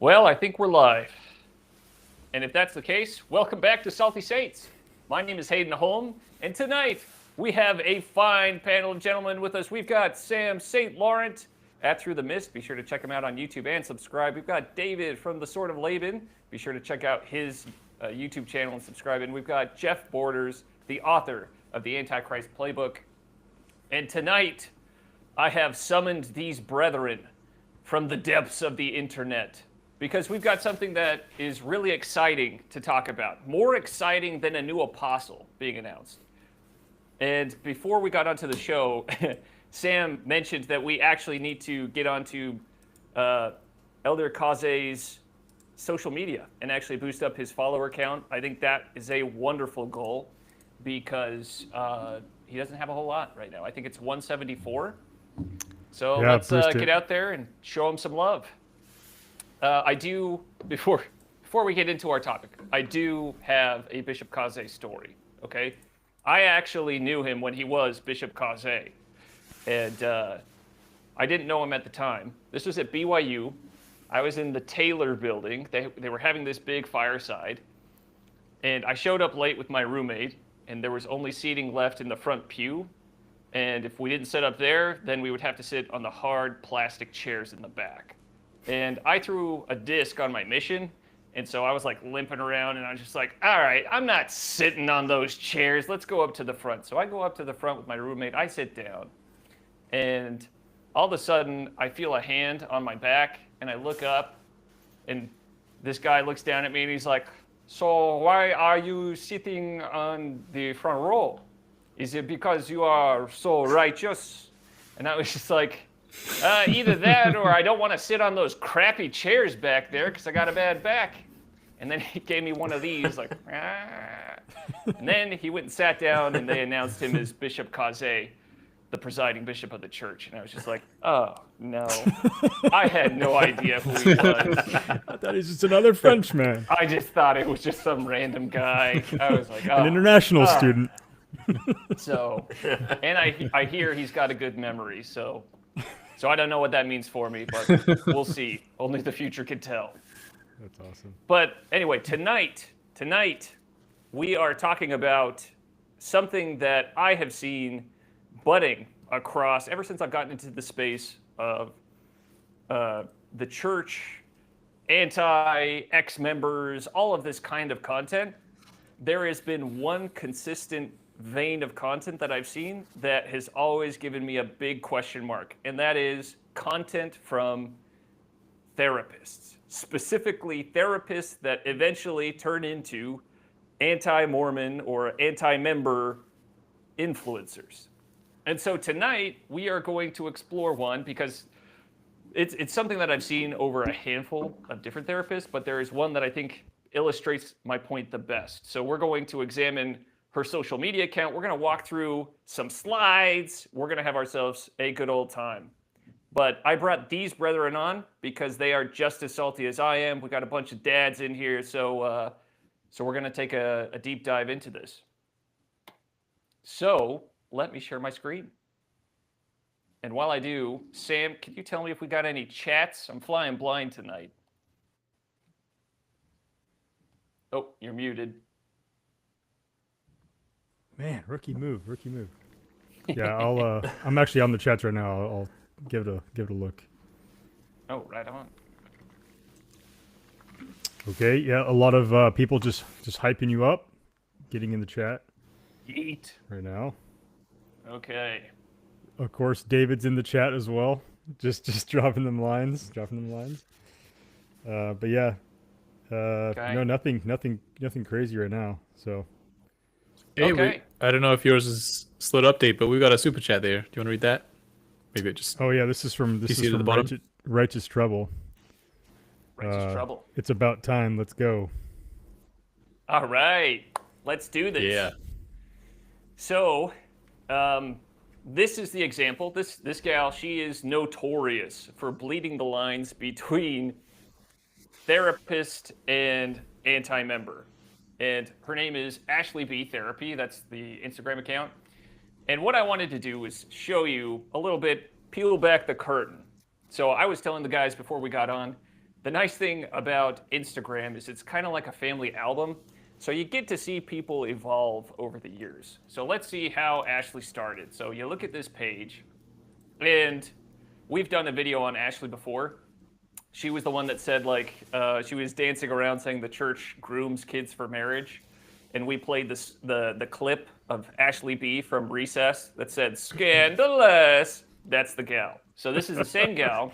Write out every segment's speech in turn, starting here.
Well, I think we're live. And if that's the case, welcome back to Salty Saints. My name is Hayden Holm, and tonight we have a fine panel of gentlemen with us. We've got Sam St. Laurent at Through the Mist. Be sure to check him out on YouTube and subscribe. We've got David from the Sword of Laban. Be sure to check out his YouTube channel and subscribe. And we've got Jeff Borders, the author of the Antichrist Playbook. And tonight, I have summoned these brethren from the depths of the internet, because we've got something that is really exciting to talk about. More exciting than a new apostle being announced. And before we got onto the show, Sam mentioned that we actually need to get onto Elder Kaze's social media and actually boost up his follower count. I think that is a wonderful goal because he doesn't have a whole lot right now. I think it's 174. So let's get out there and show him some love. I do, before we get into our topic, I do have a Bishop Kaze story, okay? I actually knew him when he was Bishop Kaze, and I didn't know him at the time. This was at BYU. I was in the Taylor building. They were having this big fireside, and I showed up late with my roommate, and there was only seating left in the front pew, and if we didn't sit up there, then we would have to sit on the hard plastic chairs in the back. And I threw a disc on my mission, and so I was like limping around, and I was just like, all right, I'm not sitting on those chairs. Let's go up to the front. So I go up to the front with my roommate. I sit down, and all of a sudden, I feel a hand on my back, and I look up, and this guy looks down at me, and he's like, so why are you sitting on the front row? Is it because you are so righteous? And I was just like, either that or I don't want to sit on those crappy chairs back there because I got a bad back. And then he gave me one of these, like, ah. And then he went and sat down, and they announced him as Bishop Kaze, the presiding bishop of the church. And I was just like, oh, no. I had no idea who he was. I thought he was just another Frenchman. I just thought it was just some random guy. I was like, oh. An international student. So, and I hear he's got a good memory, so I don't know what that means for me, but we'll see. Only the future can tell. That's awesome. But anyway, tonight, we are talking about something that I have seen budding across, ever since I've gotten into the space of the church, anti-ex-members, all of this kind of content. There has been one consistent vein of content that I've seen that has always given me a big question mark, and that is content from therapists, specifically therapists that eventually turn into anti-Mormon or anti-member influencers. And so tonight we are going to explore one because it's something that I've seen over a handful of different therapists, but there is one that I think illustrates my point the best. So we're going to examine her social media account. We're going to walk through some slides. We're going to have ourselves a good old time. But I brought these brethren on because they are just as salty as I am. We got a bunch of dads in here, so we're going to take a deep dive into this. So let me share my screen. And while I do, Sam, can you tell me if we got any chats? I'm flying blind tonight. Oh, you're muted. Man, rookie move. Yeah, I'm actually on the chats right now. I'll give it a look. Oh, right on. Okay, yeah, a lot of people just hyping you up, getting in the chat. Yeet. Right now. Okay. Of course, David's in the chat as well. Just dropping them lines. But yeah. Okay. No, nothing crazy right now. So. Hey, okay. I don't know if yours is slid update, but we've got a super chat there. Do you want to read that? Maybe it just. Oh yeah, this is from Righteous Trouble. Righteous Trouble. It's about time. Let's go. All right, let's do this. Yeah. So, this is the example. This gal, she is notorious for bleeding the lines between therapist and anti-member. And her name is Ashley B Therapy. That's the Instagram account. And what I wanted to do was show you a little bit, peel back the curtain. So I was telling the guys before we got on the nice thing about Instagram is it's kind of like a family album. So you get to see people evolve over the years. So let's see how Ashley started. So you look at this page, and we've done a video on Ashley before. She was the one that said, like, she was dancing around saying the church grooms kids for marriage. And we played the clip of Ashley B from Recess that said, "Scandalous." That's the gal. So this is the same gal.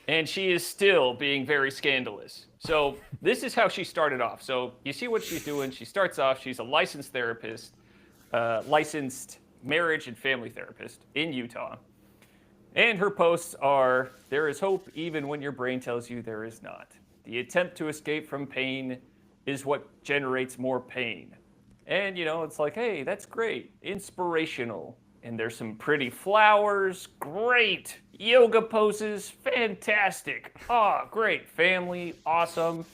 And she is still being very scandalous. So this is how she started off. So you see what she's doing. She starts off, she's a licensed therapist, licensed marriage and family therapist in Utah. And her posts are, "There is hope even when your brain tells you there is not. The attempt to escape from pain is what generates more pain." And, it's like, hey, that's great. Inspirational. And there's some pretty flowers. Great. Yoga poses. Fantastic. Oh, great. Family. Awesome.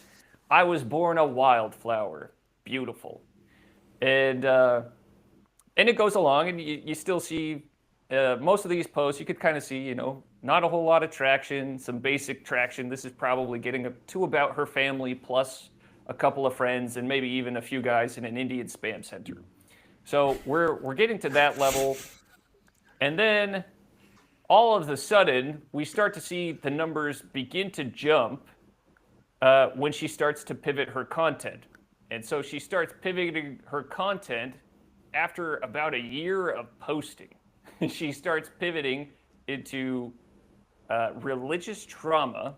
I was born a wildflower. Beautiful. And it goes along, and you still see most of these posts, you could kind of see, not a whole lot of traction, some basic traction. This is probably getting to about her family plus a couple of friends and maybe even a few guys in an Indian spam center. So we're getting to that level. And then all of a sudden, we start to see the numbers begin to jump when she starts to pivot her content. And so she starts pivoting her content after about a year of posting. She starts pivoting into religious trauma,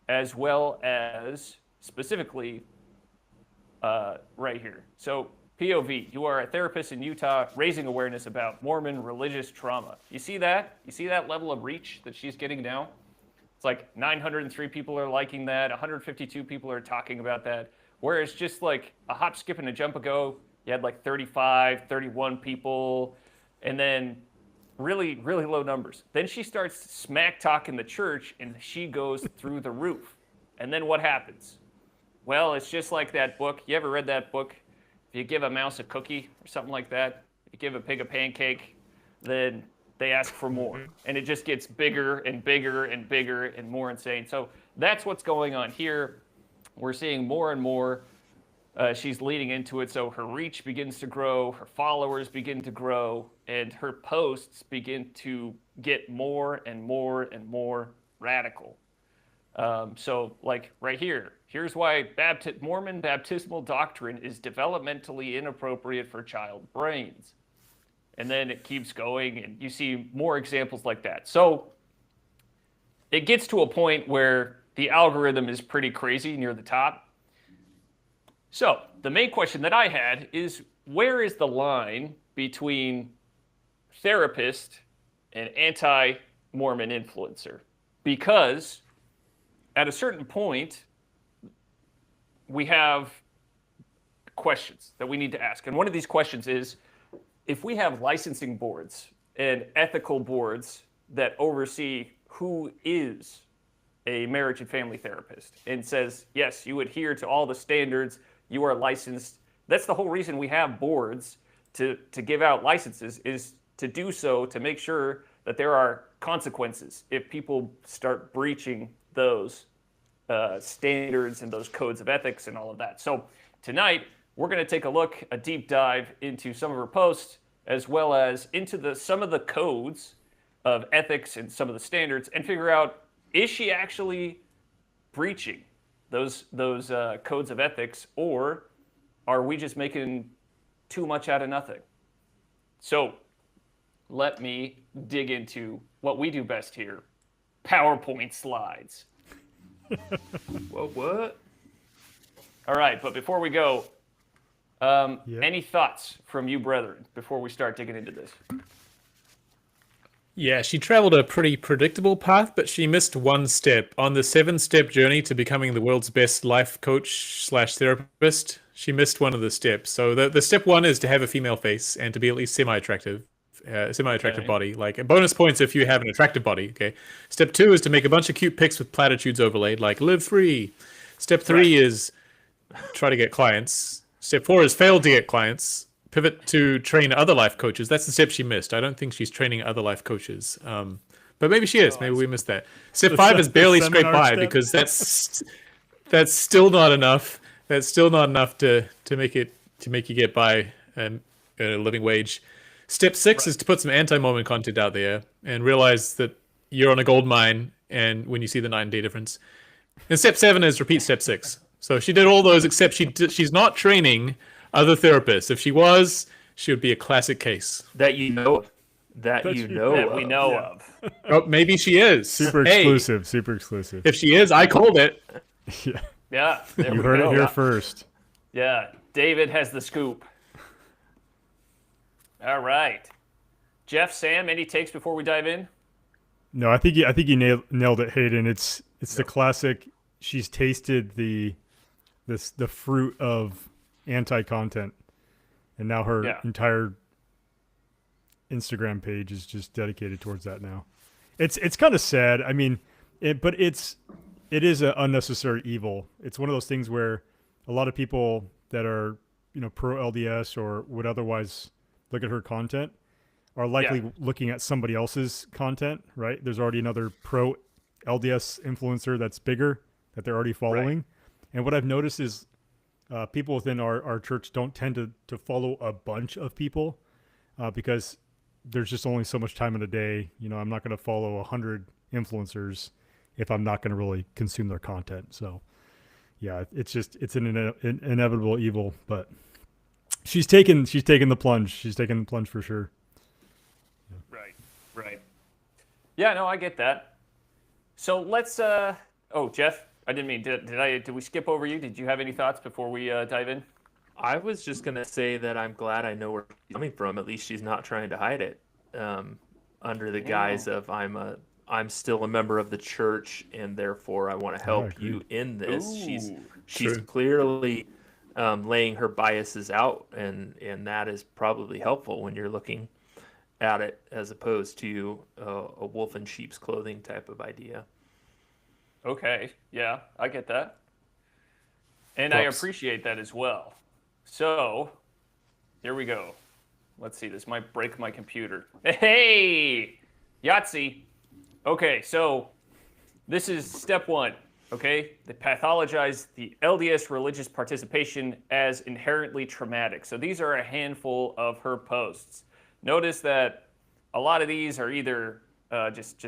as well as specifically right here. So POV, you are a therapist in Utah raising awareness about Mormon religious trauma. You see that? You see that level of reach that she's getting now? It's like 903 people are liking that, 152 people are talking about that. Whereas just like a hop, skip, and a jump ago, you had like 35, 31 people, and then really, really low numbers. Then she starts smack talking the church, and she goes through the roof. And then what happens? Well, it's just like that book. You ever read that book? If you give a mouse a cookie or something like that, you give a pig a pancake, then they ask for more. And it just gets bigger and bigger and bigger and more insane. So that's what's going on here. We're seeing more and more. She's leading into it. So her reach begins to grow, her followers begin to grow, and her posts begin to get more and more and more radical. So like right here, here's why Mormon baptismal doctrine is developmentally inappropriate for child brains. And then it keeps going, and you see more examples like that. So it gets to a point where the algorithm is pretty crazy near the top. So the main question that I had is, where is the line between therapist and anti-Mormon influencer? Because at a certain point, we have questions that we need to ask. And one of these questions is, if we have licensing boards and ethical boards that oversee who is a marriage and family therapist and says, yes, you adhere to all the standards, you are licensed. That's the whole reason we have boards to give out licenses, is to do so to make sure that there are consequences if people start breaching those standards and those codes of ethics and all of that. So tonight, we're going to take a deep dive into some of her posts, as well as into some of the codes of ethics and some of the standards, and figure out, is she actually breaching those codes of ethics, or are we just making too much out of nothing? So let me dig into what we do best here, PowerPoint slides. Well, what? All right, but before we go, any thoughts from you brethren before we start digging into this? Yeah, she traveled a pretty predictable path, but she missed one step. On the 7-step journey to becoming the world's best life coach / therapist, she missed one of the steps. So the step one is to have a female face and to be at least semi-attractive Okay. body. Like bonus points if you have an attractive body. Okay. Step 2 is to make a bunch of cute pics with platitudes overlaid, like live free. Step 3 is try to get clients. Step 4 is fail to get clients. Pivot to train other life coaches. That's the step she missed. I don't think she's training other life coaches. But maybe she is. Maybe we missed that. Step 5 is barely scraped seminar by step? because that's still not enough. That's still not enough to make you get by a living wage. Step 6 is to put some anti-Mormon content out there and realize that you're on a gold mine, and when you see the 9-day difference. And step 7 is repeat step 6. So she did all those, except she's not training other therapists. If she was, she would be a classic case. That you know of. That That you you- know That of. we know of. Oh, maybe she is. Super Hey, exclusive. Super exclusive. if she is, I called it. Yeah. Yeah, there You we heard go. it here first. Yeah, David has the scoop. All right. Jeff, Sam, any takes before we dive in? No, I think you nailed it, Hayden. It's the classic. She's tasted the fruit of anti-content, and now her Yeah. entire Instagram page is just dedicated towards that now. It's kind of sad. I mean, but it is an unnecessary evil. It's one of those things where a lot of people that are pro LDS or would otherwise look at her content are likely looking at somebody else's content, right? There's already another pro LDS influencer that's bigger that they're already following. Right. And what I've noticed is people within our church don't tend to follow a bunch of people because there's just only so much time in a day. I'm not going to follow 100 influencers if I'm not going to really consume their content. So yeah, it's an inevitable evil, but she's taken the plunge. She's taken the plunge for sure. Right. Yeah, no, I get that. So let's. Oh, Jeff, I didn't mean. Did we skip over you? Did you have any thoughts before we dive in? I was just gonna say that I'm glad I know where she's coming from. At least she's not trying to hide it under the guise of I'm still a member of the church and therefore I want to help you in this. Ooh, She's true. clearly laying her biases out, and that is probably helpful when you're looking at it as opposed to a wolf in sheep's clothing type of idea. Okay. Yeah, I get that, and I Props. appreciate that as well. So, here we go. Let's see. This might break my computer. Hey, Yahtzee. Okay, so this is step 1. Okay, they pathologize the LDS religious participation as inherently traumatic. So these are a handful of her posts. Notice that a lot of these are either just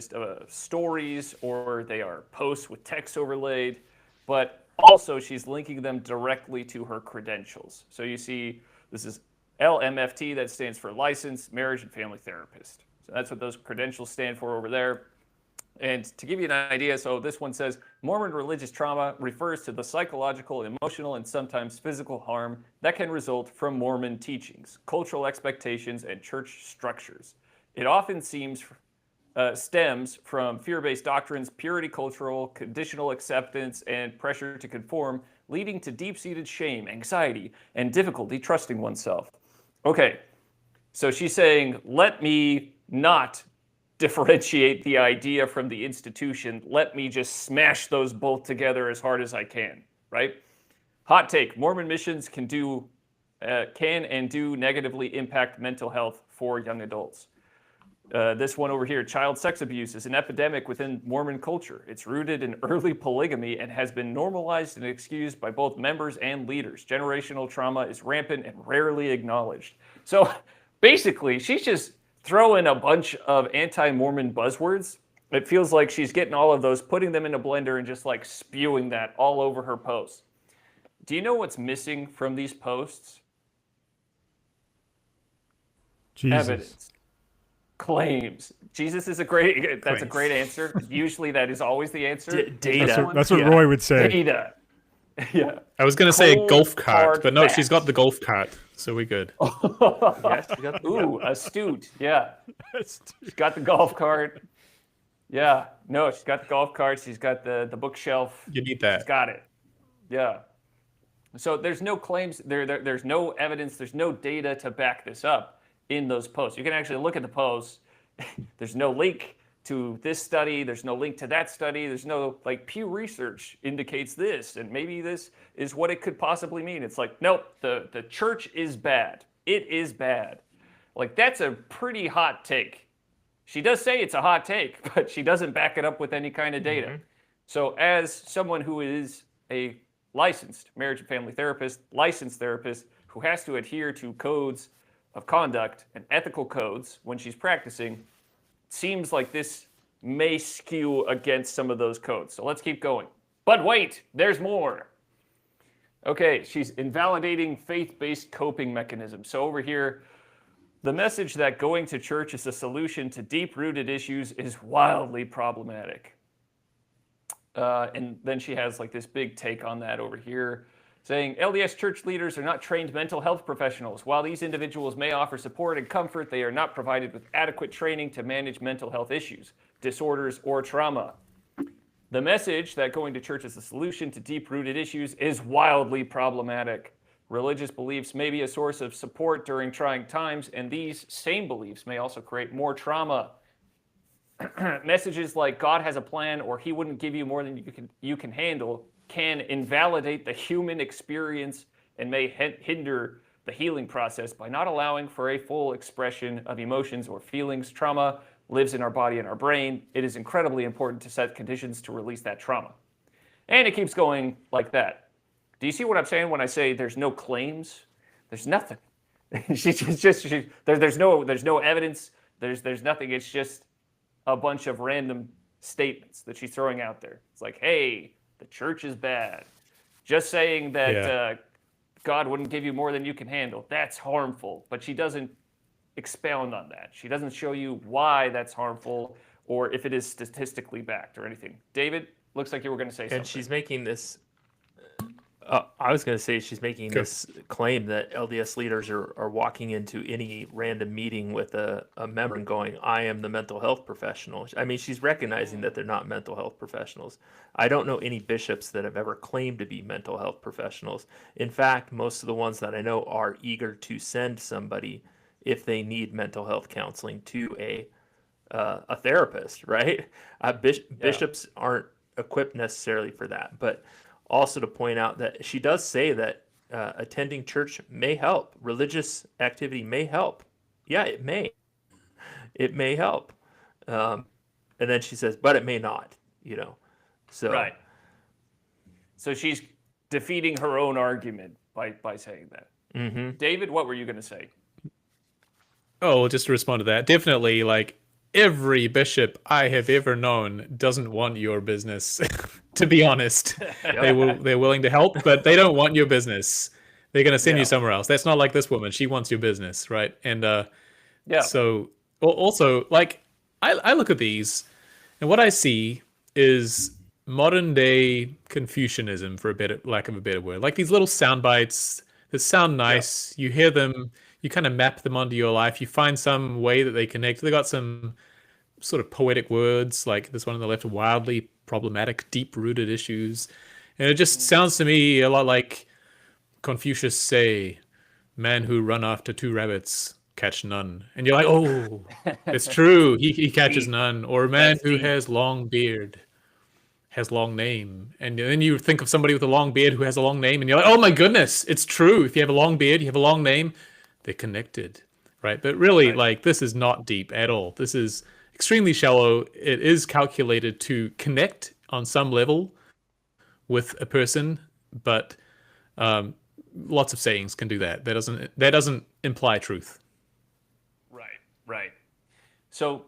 stories or they are posts with text overlaid, but also she's linking them directly to her credentials. So you see, this is LMFT, that stands for Licensed Marriage and Family Therapist. So that's what those credentials stand for over there. And to give you an idea, so this one says, Mormon religious trauma refers to the psychological, emotional, and sometimes physical harm that can result from Mormon teachings, cultural expectations, and church structures. It often stems from fear-based doctrines, purity cultural, conditional acceptance, and pressure to conform, leading to deep-seated shame, anxiety, and difficulty trusting oneself. Okay, so she's saying, let me not differentiate the idea from the institution. Let me just smash those both together as hard as I can, right? Hot take, Mormon missions can and do negatively impact mental health for young adults. This one over here, child sex abuse is an epidemic within Mormon culture. It's rooted in early polygamy and has been normalized and excused by both members and leaders. Generational trauma is rampant and rarely acknowledged. So basically, she's just throwing a bunch of anti-Mormon buzzwords. It feels like she's getting all of those, putting them in a blender and just like spewing that all over her posts. Do you know what's missing from these posts? Jesus. Evidence. Claims. Jesus is a great answer. Usually that is always the answer. Data. That's what Roy would say. Data. Yeah. I was going to say a Cold, golf cart, hard but no, she's facts. got the golf cart, so we're good. Yes, you got the- Ooh, astute. Yeah. She's got the golf cart. Yeah. No, she's got the golf cart. She's got the bookshelf. You need She's that. got it. Yeah. So there's no claims, there's no evidence, there's no data to back this up in those posts. You can actually look at the posts. There's no link to this study. There's no link to that study. There's no like Pew Research indicates this, and maybe this is what it could possibly mean. It's like, nope, the church is bad. It is bad. Like that's a pretty hot take. She does say it's a hot take, but she doesn't back it up with any kind of data. So as someone who is a licensed marriage and family therapist, licensed therapist, who has to adhere to codes of conduct and ethical codes when she's practicing, it seems like this may skew against some of those codes. So let's keep going. But wait, there's more. Okay, she's invalidating faith-based coping mechanisms. So over here, the message that going to church is a solution to deep-rooted issues is wildly problematic. And then she has like this big take on that over here, saying LDS church leaders are not trained mental health professionals. While these individuals may offer support and comfort, they are not provided with adequate training to manage mental health issues, disorders, or trauma. The message that going to church is a solution to deep-rooted issues is wildly problematic. Religious beliefs may be a source of support during trying times, and these same beliefs may also create more trauma. Messages like God has a plan or he wouldn't give you more than you can handle can invalidate the human experience and may hinder the healing process by not allowing for a full expression of emotions or feelings. Trauma lives in our body and our brain. It is incredibly important to set conditions to release that trauma. And it keeps going like that. Do you see what I'm saying when I say there's no claims? There's nothing. There's no evidence. There's nothing. It's just a bunch of random statements that she's throwing out there. It's like, hey, the church is bad. Just saying that God wouldn't give you more than you can handle. That's harmful. But she doesn't expound on that. She doesn't show you why that's harmful or if it is statistically backed or anything. David, looks like you were going to say something. And she's making this. I was going to say she's making this claim that LDS leaders are walking into any random meeting with a member and going, I am the mental health professional. I mean, she's recognizing that they're not mental health professionals. I don't know any bishops that have ever claimed to be mental health professionals. In fact, most of the ones that I know are eager to send somebody, if they need mental health counseling, to a therapist, right? Bishops aren't equipped necessarily for that, but also to point out that she does say that attending church may help. Religious activity may help. Yeah, it may. It may help. And then she says, but it may not, So right. So she's defeating her own argument by saying that. Mm-hmm. David, what were you going to say? Oh, well, just to respond to that, definitely, like, every bishop I have ever known doesn't want your business, to be honest. They're willing to help, but they don't want your business. They're going to send you somewhere else. That's not like this woman. She wants your business, right? And so also, like, I look at these, and what I see is modern day Confucianism, for lack of a better word. Like these little sound bites that sound nice. You hear them. You kind of map them onto your life. You find some way that they connect. They got some sort of poetic words, like this one on the left, wildly problematic, deep-rooted issues. And it just sounds to me a lot like Confucius say, man who run after two rabbits catch none. And you're like, oh, it's true. He catches none. Or a man who has long beard has long name. And then you think of somebody with a long beard who has a long name, and you're like, oh my goodness, it's true. If you have a long beard, you have a long name. They're connected, right? But really, like, this is not deep at all. This is extremely shallow. It is calculated to connect on some level with a person, but lots of sayings can do that. That doesn't imply truth. Right. So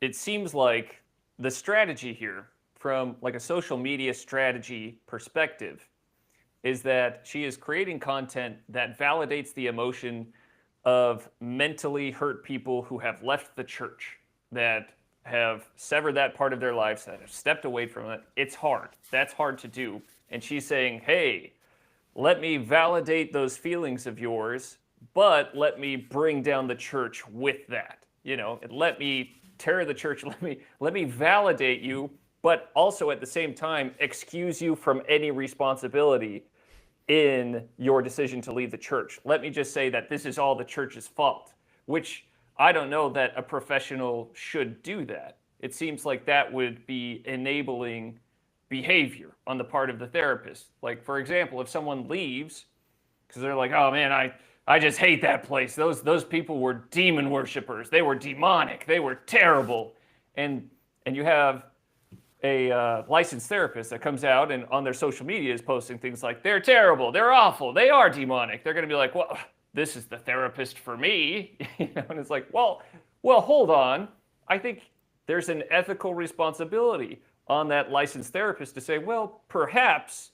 it seems like the strategy here, from like a social media strategy perspective, is that she is creating content that validates the emotion of mentally hurt people who have left the church, that have severed that part of their lives, that have stepped away from it. It's hard. That's hard to do. And she's saying, hey, let me validate those feelings of yours, but let me bring down the church with that. And let me tear the church. Let me validate you, but also at the same time excuse you from any responsibility in your decision to leave the church. Let me just say that this is all the church's fault, which I don't know that a professional should do that. It seems like that would be enabling behavior on the part of the therapist. Like, for example, if someone leaves because they're like, oh man, I just hate that place. Those people were demon worshipers. They were demonic. They were terrible. And you have a licensed therapist that comes out and on their social media is posting things like, they're terrible, they're awful, they are demonic. They're going to be like, well, this is the therapist for me. And it's like, well, hold on. I think there's an ethical responsibility on that licensed therapist to say, well, perhaps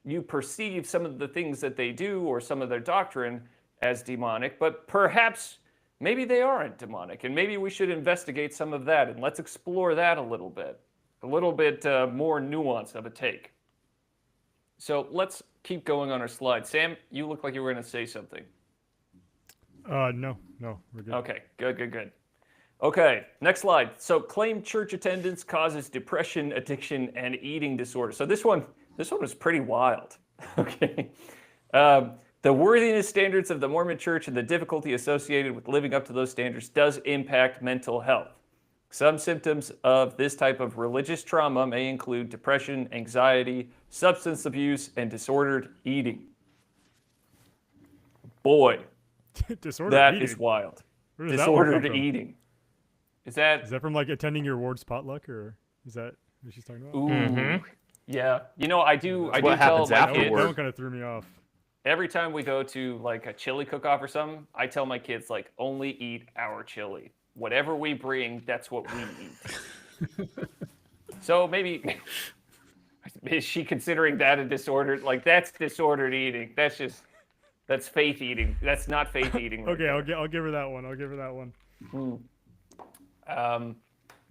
you perceive some of the things that they do or some of their doctrine as demonic, but perhaps maybe they aren't demonic, and maybe we should investigate some of that, and let's explore that a little bit more nuance of a take. So let's keep going on our slide. Sam, you look like you were going to say something. No, we're good. Okay, good. Okay, next slide. So claimed church attendance causes depression, addiction, and eating disorders. So this one was pretty wild. Okay. The worthiness standards of the Mormon Church and the difficulty associated with living up to those standards does impact mental health. Some symptoms of this type of religious trauma may include depression, anxiety, substance abuse, and disordered eating. Boy, that eating. is wild. Where does that one come Disordered from? eating. Is that from like attending your ward's potluck, or is that what she's talking about? ooh, yeah. You know, I do what tell happens my That kids one kind of threw me off. every time we go to like a chili cook-off or something, I tell my kids like only eat our chili. Whatever we bring, that's what we eat. So maybe is she considering that a disordered? Like that's disordered eating. That's faith eating. That's not faith eating. Right Okay, I'll give her that one.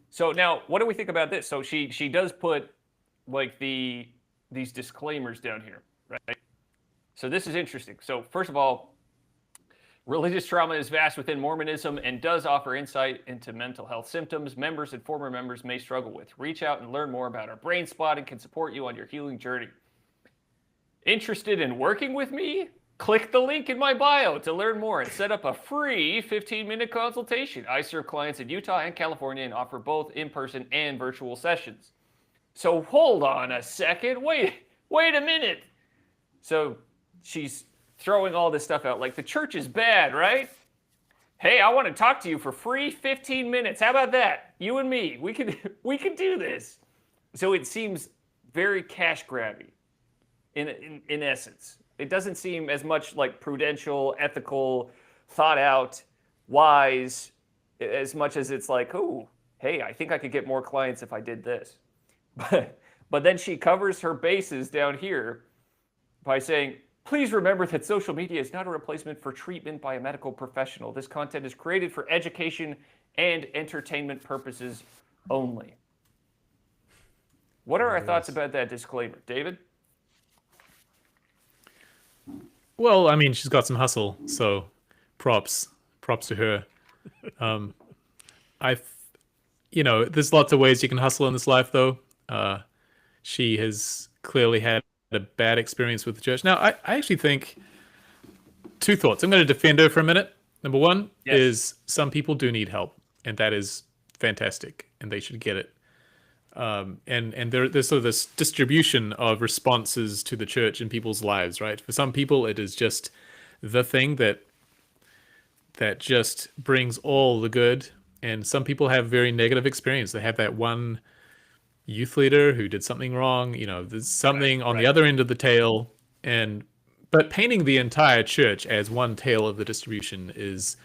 So now, what do we think about this? So she does put like these disclaimers down here, right? So this is interesting. So first of all, religious trauma is vast within Mormonism and does offer insight into mental health symptoms members and former members may struggle with. Reach out and learn more about our brain spot and can support you on your healing journey. Interested in working with me? Click the link in my bio to learn more and set up a free 15-minute consultation. I serve clients in Utah and California and offer both in-person and virtual sessions. So hold on a second. Wait a minute. So she's throwing all this stuff out like the church is bad, right? Hey, I want to talk to you for free 15 minutes. How about that? You and me, we can do this. So it seems very cash grabby in essence. It doesn't seem as much like prudential, ethical, thought out, wise, as much as it's like, oh, hey, I think I could get more clients if I did this. But then she covers her bases down here by saying, please remember that social media is not a replacement for treatment by a medical professional. This content is created for education and entertainment purposes only. What are our thoughts about that disclaimer? David? Well, I mean, she's got some hustle, so props to her. There's lots of ways you can hustle in this life, though. She has clearly had a bad experience with the church. Now, I actually think two thoughts. I'm going to defend her for a minute. Number one is some people do need help, and that is fantastic, and they should get it. And there's sort of this distribution of responses to the church in people's lives, right? For some people, it is just the thing that just brings all the good. And some people have very negative experience. They have that one youth leader who did something wrong. There's something on the other end of the tail. But painting the entire church as one tail of the distribution is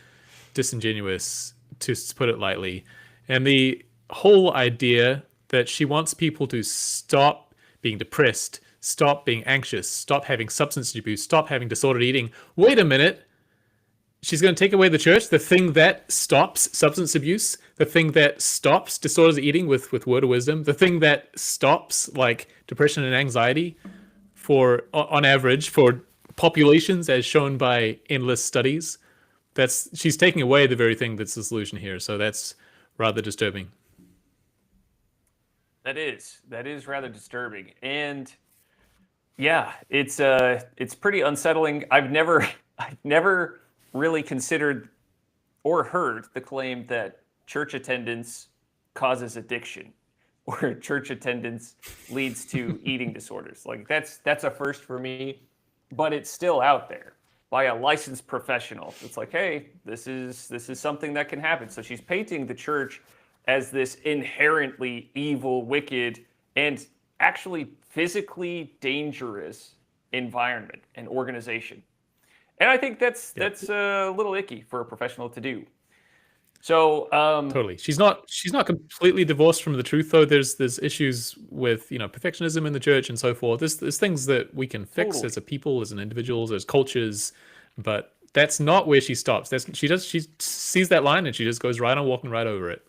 disingenuous, to put it lightly. And the whole idea that she wants people to stop being depressed, stop being anxious, stop having substance abuse, stop having disordered eating. Wait a minute. She's going to take away the church, the thing that stops substance abuse, the thing that stops disorders eating with word of wisdom, the thing that stops like depression and anxiety on average for populations as shown by endless studies. She's taking away the very thing that's the solution here. So that's rather disturbing. That is rather disturbing, and yeah, it's pretty unsettling. I've never really considered or heard the claim that church attendance causes addiction or church attendance leads to eating disorders. Like that's a first for me, but it's still out there. by a licensed professional. It's like, hey, this is something that can happen. So she's painting the church as this inherently evil, wicked, and actually physically dangerous environment and organization. And I think that's a little icky for a professional to do. So Totally. She's not completely divorced from the truth, though. There's issues with perfectionism in the church and so forth. There's things that we can fix as a people, as an individuals, as cultures, but that's not where she stops. She sees that line and she just goes right on walking right over it.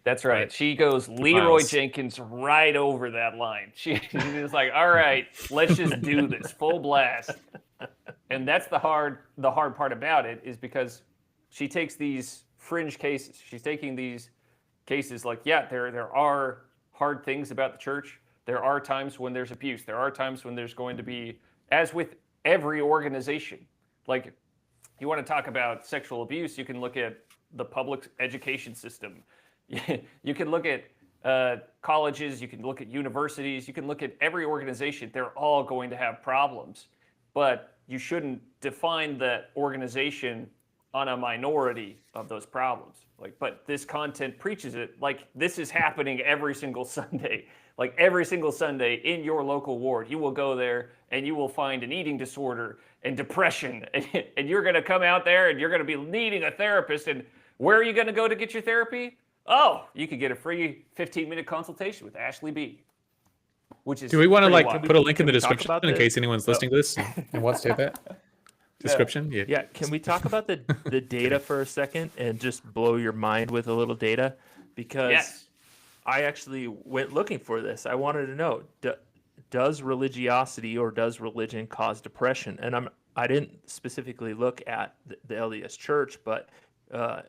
That's right. She goes Leroy Jenkins right over that line. She's just like, all right, let's just do this full blast. And that's the hard part about it, is because she takes these fringe cases. She's taking these cases like, yeah, there are hard things about the church. There are times when there's abuse. There are times when there's going to be, as with every organization, like you want to talk about sexual abuse, you can look at the public education system. You can look at colleges, you can look at universities, you can look at every organization. They're all going to have problems, but you shouldn't define that organization on a minority of those problems. But this content preaches it like this is happening every single Sunday. Like every single Sunday in your local ward, you will go there and you will find an eating disorder and depression, and you're going to come out there and you're going to be needing a therapist. And where are you going to go to get your therapy? Oh, you could get a free 15-minute consultation with Ashley B. Which is, do we want to wild. put a link in the description in case anyone's listening to this and wants to have that description? Yeah. Can we talk about the data for a second and just blow your mind with a little data? Because I actually went looking for this. I wanted to know, does religiosity or does religion cause depression? And I didn't specifically look at the LDS Church, but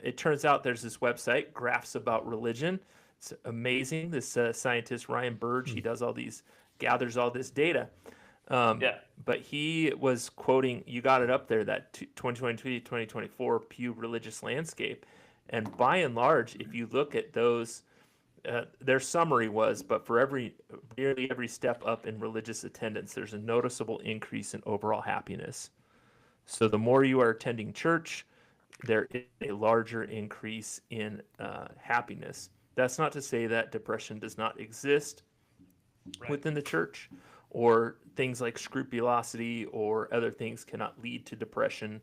it turns out there's this website, Graphs About Religion. It's amazing. This scientist, Ryan Burge, he gathers all this data. But he was quoting, you got it up there, that 2023-2024 Pew Religious Landscape. And by and large, if you look at those, their summary was, but for nearly every step up in religious attendance, there's a noticeable increase in overall happiness. So the more you are attending church, there is a larger increase in happiness. That's not to say that depression does not exist within the church, or things like scrupulosity or other things cannot lead to depression.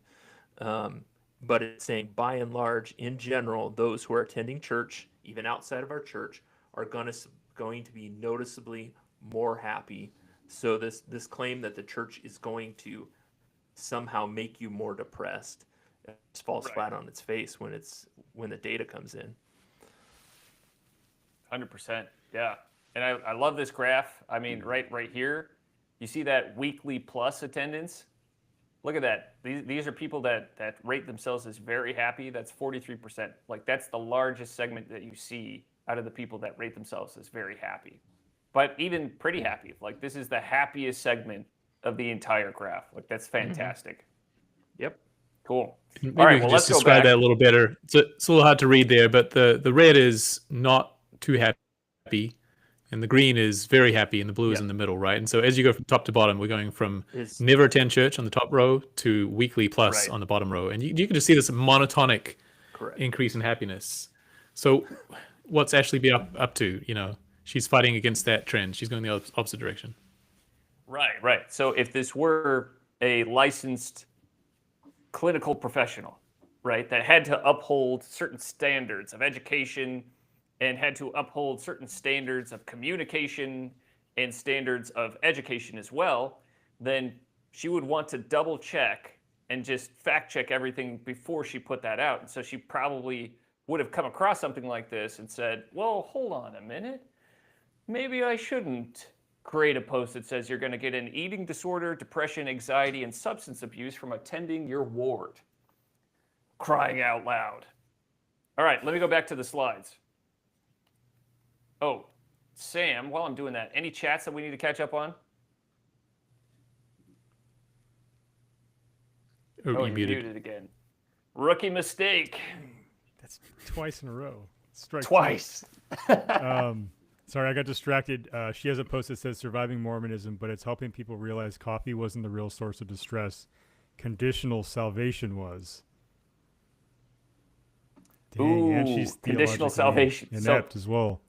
But it's saying, by and large, in general, those who are attending church, even outside of our church, are going to be noticeably more happy. So this claim that the church is going to somehow make you more depressed just falls flat on its face when the data comes in. 100%. Yeah. And I love this graph. I mean, right here, you see that weekly plus attendance. Look at that. These are people that rate themselves as very happy. That's 43%. Like, that's the largest segment that you see out of the people that rate themselves as very happy. But even pretty happy. Like, this is the happiest segment of the entire graph. Like, that's fantastic. Yep. Cool. Maybe All right, we can well, just let's go describe back. that a little better. It's a little hard to read there, but the red is not too happy, and the green is very happy, and the blue is in the middle, right? And so as you go from top to bottom, we're going from never attend church on the top row to weekly plus on the bottom row. And you can just see this monotonic increase in happiness. So what's Ashley be up to? She's fighting against that trend. She's going the opposite direction. Right. So if this were a licensed clinical professional, right, that had to uphold certain standards of education and had to uphold certain standards of communication and standards of education as well, then she would want to double check and just fact check everything before she put that out. And so she probably would have come across something like this and said, well, hold on a minute. Maybe I shouldn't create a post that says you're going to get an eating disorder, depression, anxiety, and substance abuse from attending your ward. Crying out loud. All right, let me go back to the slides. Oh, Sam, while I'm doing that, any chats that we need to catch up on? Oh, you're muted again. Rookie mistake. That's twice in a row. Strike Twice. Sorry, I got distracted. She has a post that says surviving Mormonism, but it's helping people realize coffee wasn't the real source of distress. conditional salvation was. Dang, and she's conditional theologically salvation. inept as well.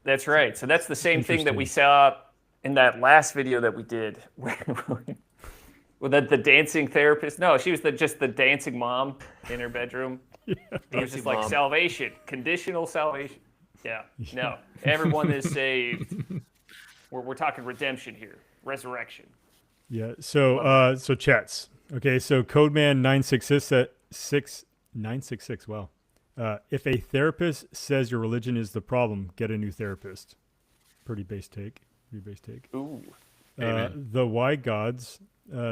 That's right. So that's the same thing that we Interesting. saw in that last video that we did, with the dancing therapist. No, she was just the dancing mom in her bedroom. It was Dancing just like mom. salvation, conditional salvation. Yeah, no, everyone is saved. We're talking redemption here, resurrection. Yeah. So chats. Okay. So Codeman 966. Wow. If a therapist says your religion is the problem, get a new therapist. Pretty base take. Ooh, The Y Gods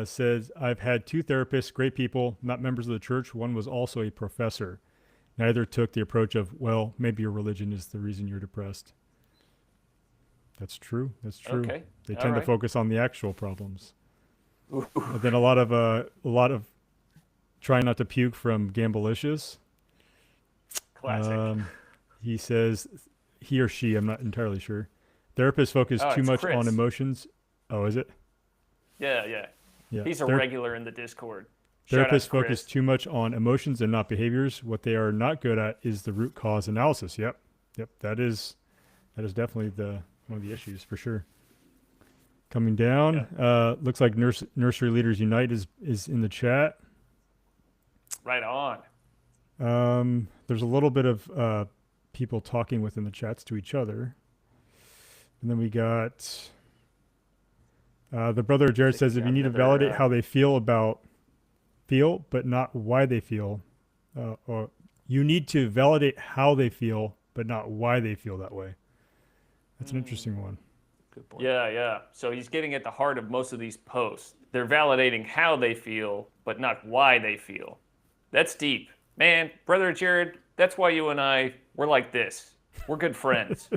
says, I've had 2 therapists, great people, not members of the church. One was also a professor. Neither took the approach of, well, maybe your religion is the reason you're depressed. That's true. Okay. They All tend to right. focus on the actual problems. And then a lot of trying not to puke from Gambalicious. classic. He says, he or she, I'm not entirely sure. Therapists focus Oh, too it's much Chris. on emotions. Oh, is it? Yeah. Yeah. He's a regular in the Discord. Shout out Therapists to focus Chris. too much on emotions and not behaviors. What they are not good at is the root cause analysis. Yep. That is definitely one of the issues for sure. Coming down, looks like Nursery Leaders Unite is in the chat. Right on. There's a little bit of people talking within the chats to each other, and then we got the brother Jared says if you need to validate how they feel, but not why they feel, or you need to validate how they feel, but not why they feel that way. That's an interesting one. Good point. Yeah. So he's getting at the heart of most of these posts. They're validating how they feel, but not why they feel. That's deep. Man, Brother Jared, that's why you and we're like this. We're good friends.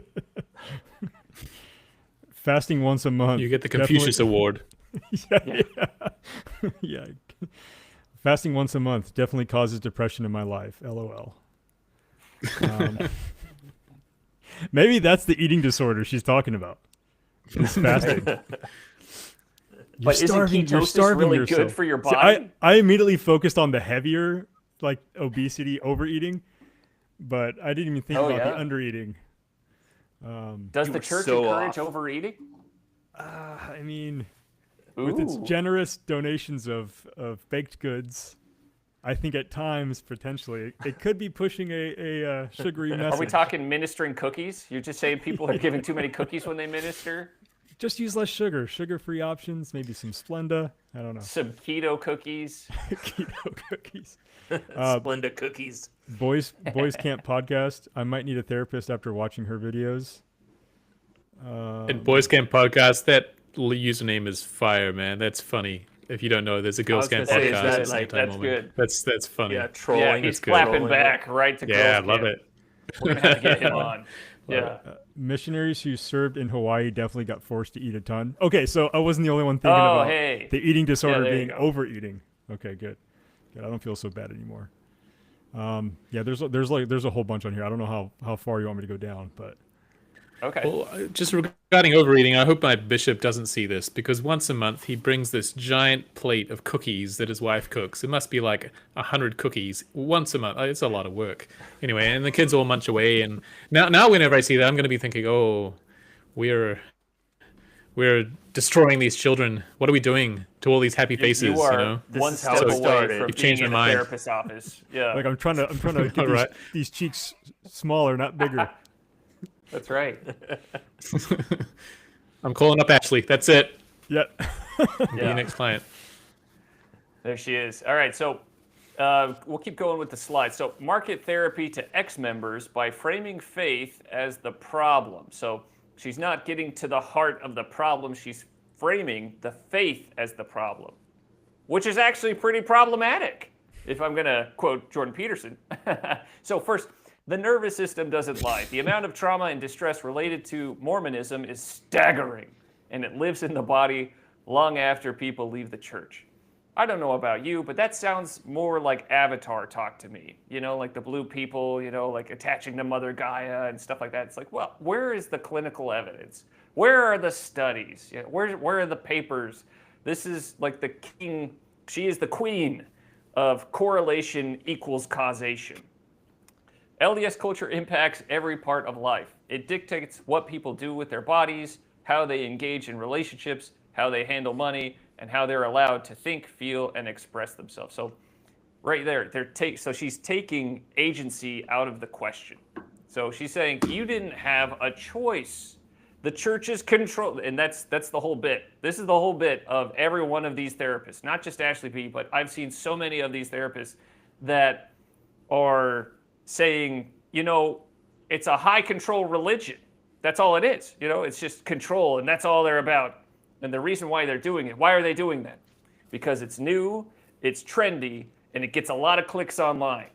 Fasting once a month. You get the Confucius Award. Yeah. Fasting once a month definitely causes depression in my life. LOL. Maybe that's the eating disorder she's talking about. It's fasting. But isn't ketosis really good for your See, body? I immediately focused on the heavier, like obesity, overeating, but I didn't even think about the undereating. Does You the were church so encourage off. overeating? I mean, with its Ooh. generous donations of baked goods, I think at times potentially it could be pushing a sugary message. Are we talking ministering cookies? You're just saying people are giving too many cookies when they minister? Just use less sugar. Sugar-free options, maybe some Splenda. I don't know. Some keto cookies? Keto cookies. Splenda cookies. Boys Camp podcast. I might need a therapist after watching her videos. And Boys Camp Podcast, that username is fire, man. That's funny. If you don't know, there's a Girls was gonna Camp say, is podcast. that, It's like, Anytime that's Moment. good. That's funny. Yeah, Yeah, trolling. Yeah, he's is good. clapping Trolling. back right to I Girls love Camp. it. We're going to have to get him on. Yeah. Missionaries who served in Hawaii definitely got forced to eat a ton. Okay, so I wasn't the only one thinking about hey. the eating disorder there you being go. overeating. Okay, good. I don't feel so bad anymore. Yeah, there's a whole bunch on here. I don't know how far you want me to go down, but Okay. Well, just regarding overeating, I hope my bishop doesn't see this because once a month he brings this giant plate of cookies that his wife cooks. It must be like 100 cookies once a month. It's a lot of work. Anyway, and the kids all munch away. And now whenever I see that, I'm going to be thinking, oh, we're destroying these children. What are we doing to all these happy faces? You are know? one This is how step it away started. from You've being changed in my a mind. therapist's office. Yeah, like I'm trying to get Alright. these cheeks smaller, not bigger. that's right. I'm calling up Ashley. That's it. Yeah. Be your next client. There she is. All right, so we'll keep going with the slides. So market therapy to ex-members by framing faith as the problem. So she's not getting to the heart of the problem. She's framing the faith as the problem, which is actually pretty problematic, if I'm going to quote Jordan Peterson. So first, the nervous system doesn't lie. The amount of trauma and distress related to Mormonism is staggering, and it lives in the body long after people leave the church. I don't know about you, but that sounds more like Avatar talk to me. You know, like the blue people, you know, like attaching to Mother Gaia and stuff like that. It's like, well, where is the clinical evidence? Where are the studies? You know, where are the papers? This is like the king She is the queen of correlation equals causation. LDS culture impacts every part of life. It dictates what people do with their bodies, how they engage in relationships, how they handle money, and how they're allowed to think, feel, and express themselves. So right there, so she's taking agency out of the question. So she's saying, you didn't have a choice. The church is controlled, and that's the whole bit. This is the whole bit of every one of these therapists, not just Ashley B., but I've seen so many of these therapists that are saying, it's a high control religion. That's all it is. It's just control, and that's all they're about. And the reason why they're doing it, why are they doing that? Because it's new, it's trendy, and it gets a lot of clicks online.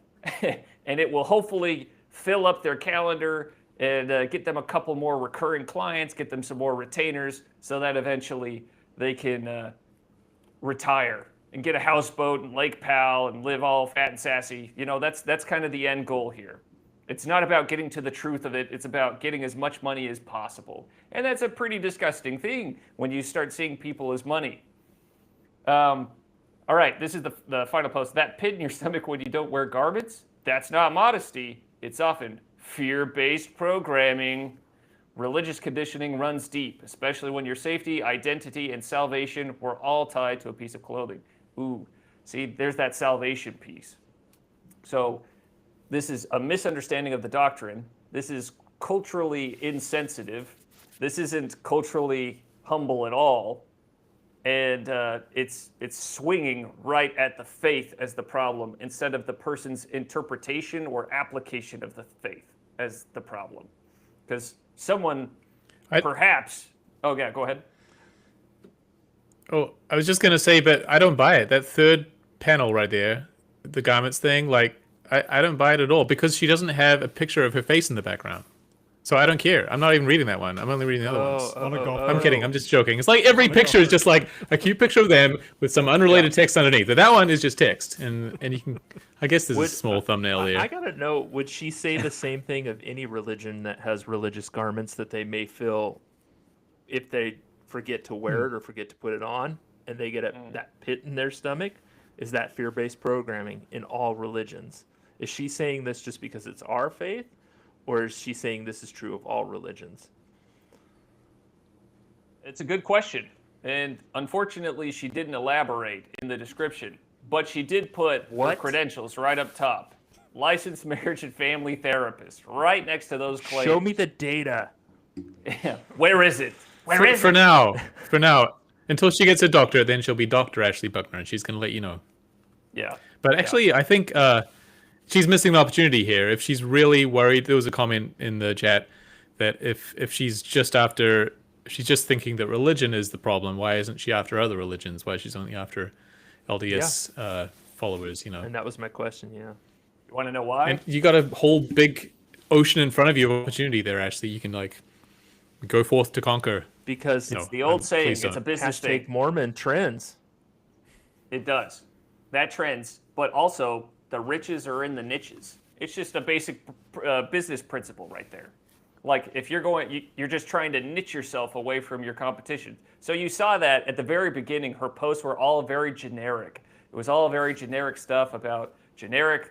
And it will hopefully fill up their calendar and get them a couple more recurring clients, get them some more retainers, so that eventually they can retire and get a houseboat in Lake Powell and live all fat and sassy. That's kind of the end goal here. It's not about getting to the truth of it. It's about getting as much money as possible. And that's a pretty disgusting thing when you start seeing people as money. All right, this is the final post. That pit in your stomach when you don't wear garments, that's not modesty. It's often fear-based programming. Religious conditioning runs deep, especially when your safety, identity, and salvation were all tied to a piece of clothing. Ooh, see, there's that salvation piece. So this is a misunderstanding of the doctrine. This is culturally insensitive. This isn't culturally humble at all. And it's swinging right at the faith as the problem instead of the person's interpretation or application of the faith as the problem. Because someone perhaps... Oh, yeah, go ahead. Oh, I was just going to say, but I don't buy it. That third panel right there, the garments thing, I don't buy it at all because she doesn't have a picture of her face in the background. So I don't care. I'm not even reading that one. I'm only reading the other ones. I'm kidding. I'm just joking. It's like every picture is just like a cute picture of them with some unrelated text underneath. But that one is just text. And you can, I guess there's a small thumbnail there. I gotta know, would she say the same thing of any religion that has religious garments that they may feel if they forget to wear it or forget to put it on and they get that pit in their stomach? Is that fear-based programming in all religions? Is she saying this just because it's our faith? Or is she saying this is true of all religions? It's a good question. And unfortunately, she didn't elaborate in the description. But she did put her credentials right up top. Licensed marriage and family therapist, right next to those claims. Show me the data. Where is it? For now. Until she gets a doctor, then she'll be Dr. Ashley Buckner, and she's going to let you know. Yeah. But actually, I think... she's missing the opportunity here. If she's really worried, there was a comment in the chat that if she's just thinking that religion is the problem, why isn't she after other religions? Why she's only after LDS followers, And that was my question, yeah. You want to know why? And you got a whole big ocean in front of you of opportunity there, Ashley. You can go forth to conquer. Because it's the old saying, it's a business thing. Mormon trends. It does. That trends, but also the riches are in the niches. It's just a basic business principle right there. Like if you're just trying to niche yourself away from your competition. So you saw that at the very beginning, her posts were all very generic. It was all very generic stuff about generic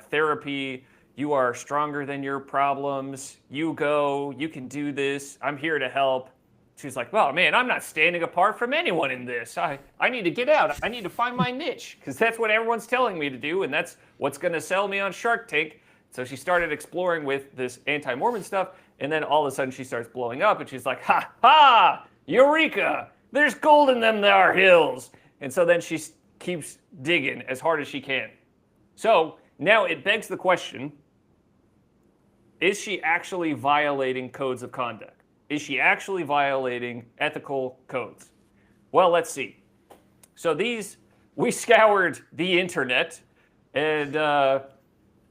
therapy. You are stronger than your problems. You can do this. I'm here to help. She's like, well, man, I'm not standing apart from anyone in this. I need to get out. I need to find my niche because that's what everyone's telling me to do, and that's what's going to sell me on Shark Tank. So she started exploring with this anti-Mormon stuff, and then all of a sudden she starts blowing up, and she's like, ha, ha, eureka, there's gold in them there hills. And so then she keeps digging as hard as she can. So now it begs the question, is she actually violating codes of conduct? Is she actually violating ethical codes? Well, let's see. So we scoured the internet and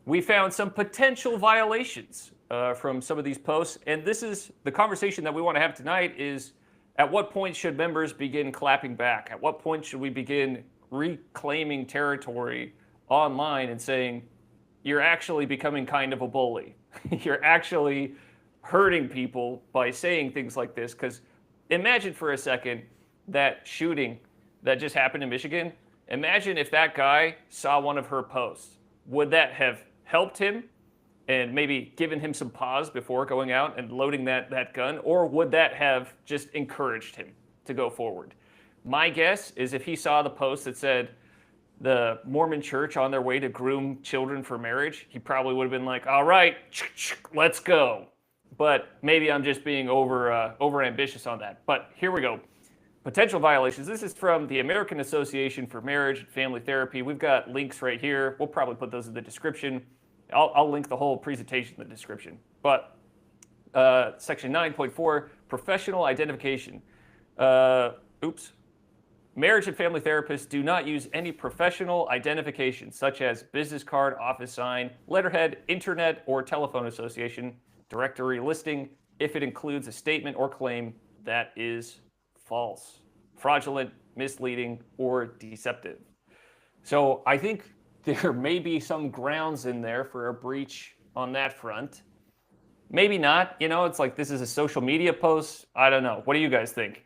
we found some potential violations from some of these posts. And this is the conversation that we want to have tonight is at what point should members begin clapping back? At what point should we begin reclaiming territory online and saying, you're actually becoming kind of a bully. You're actually hurting people by saying things like this, because imagine for a second that shooting that just happened in Michigan, Imagine if that guy saw one of her posts. Would that have helped him and maybe given him some pause before going out and loading that gun? Or would that have just encouraged him to go forward? My guess is if he saw the post that said the Mormon church on their way to groom children for marriage, he probably would have been like, all right, let's go. But maybe I'm just being over ambitious on that. But here we go. Potential violations. This is from the American Association for Marriage and Family Therapy. We've got links right here. We'll probably put those in the description. I'll link the whole presentation in the description. But section 9.4, professional identification. Marriage and family therapists do not use any professional identification, such as business card, office sign, letterhead, internet, or telephone association, directory listing, if it includes a statement or claim that is false, fraudulent, misleading, or deceptive. So I think there may be some grounds in there for a breach on that front. Maybe not. You know, it's like this is a social media post. I don't know. What do you guys think?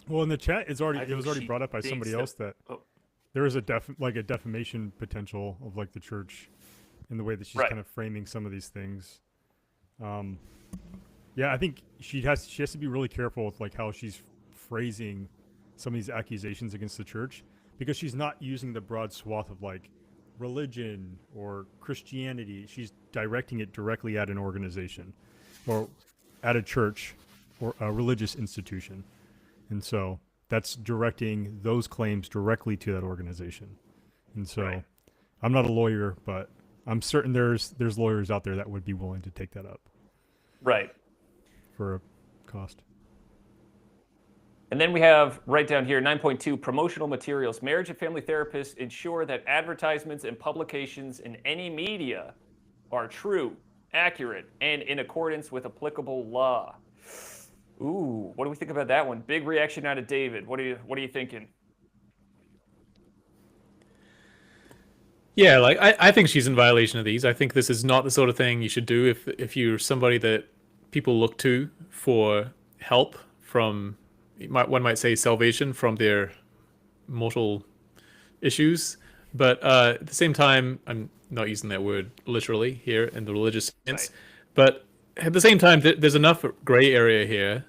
Well, in the chat, it was already brought up by thinks somebody that- else that there is a defamation potential of like the church in the way that she's Right. kind of framing some of these things. Yeah, I think she has to be really careful with like how she's phrasing some of these accusations against the church, because she's not using the broad swath of like religion or Christianity. She's directing it directly at an organization or at a church or a religious institution. And so that's directing those claims directly to that organization. And so Right. I'm not a lawyer, but I'm certain there's lawyers out there that would be willing to take that up Right. for a cost. And then we have right down here 9.2, promotional materials. Marriage and family therapists ensure that advertisements and publications in any media are true, accurate, and in accordance with applicable law. Ooh, what do we think about that one? Big reaction out of David. What are you thinking? Yeah, like I think she's in violation of these. I think this is not the sort of thing you should do if you're somebody that people look to for help from, one might say, salvation from their mortal issues. But at the same time, I'm not using that word literally here in the religious sense. Right. But at the same time, there's enough gray area here,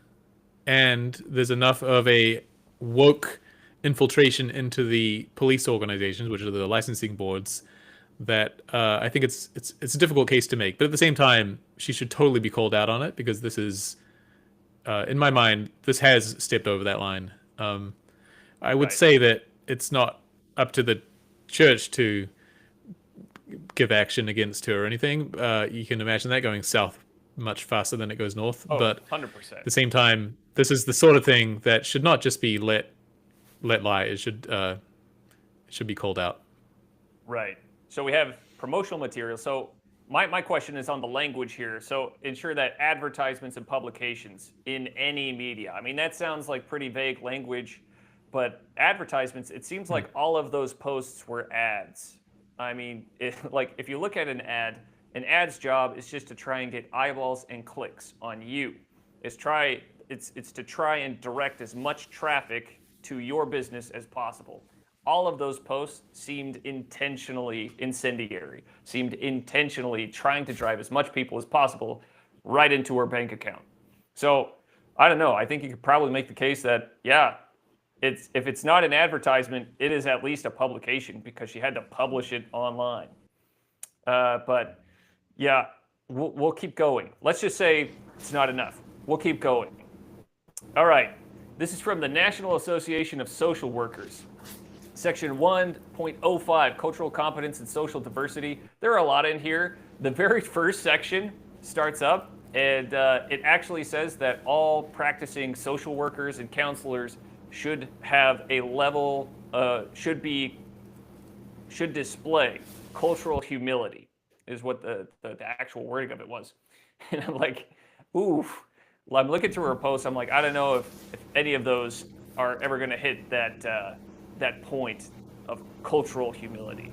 and there's enough of a woke infiltration into the police organizations, which are the licensing boards, that I think it's a difficult case to make. But at the same time, she should totally be called out on it, because this is, in my mind, this has stepped over that line. I would Right. say that it's not up to the church to give action against her or anything. You can imagine that going south much faster than it goes north. Oh, But 100%. at the same time, this is the sort of thing that should not just be let lie. It should be called out. Right. So we have promotional material. So my question is on the language here. So ensure that advertisements and publications in any media. I mean, that sounds like pretty vague language, but advertisements, it seems like all of those posts were ads. I mean, if you look at an ad's job is just to try and get eyeballs and clicks on you. It's to try and direct as much traffic to your business as possible. All of those posts seemed intentionally incendiary, seemed intentionally trying to drive as much people as possible right into her bank account. So I don't know. I think you could probably make the case that, yeah, if it's not an advertisement, it is at least a publication, because she had to publish it online. But yeah, we'll keep going. Let's just say it's not enough. We'll keep going. All right. This is from the National Association of Social Workers. Section 1.05, cultural competence and social diversity. There are a lot in here. The very first section starts up, and it actually says that all practicing social workers and counselors should have a level, should display cultural humility, is what the actual wording of it was. And I'm like, ooh. Well, I'm looking through her posts. I'm like, I don't know if any of those are ever going to hit that point of cultural humility.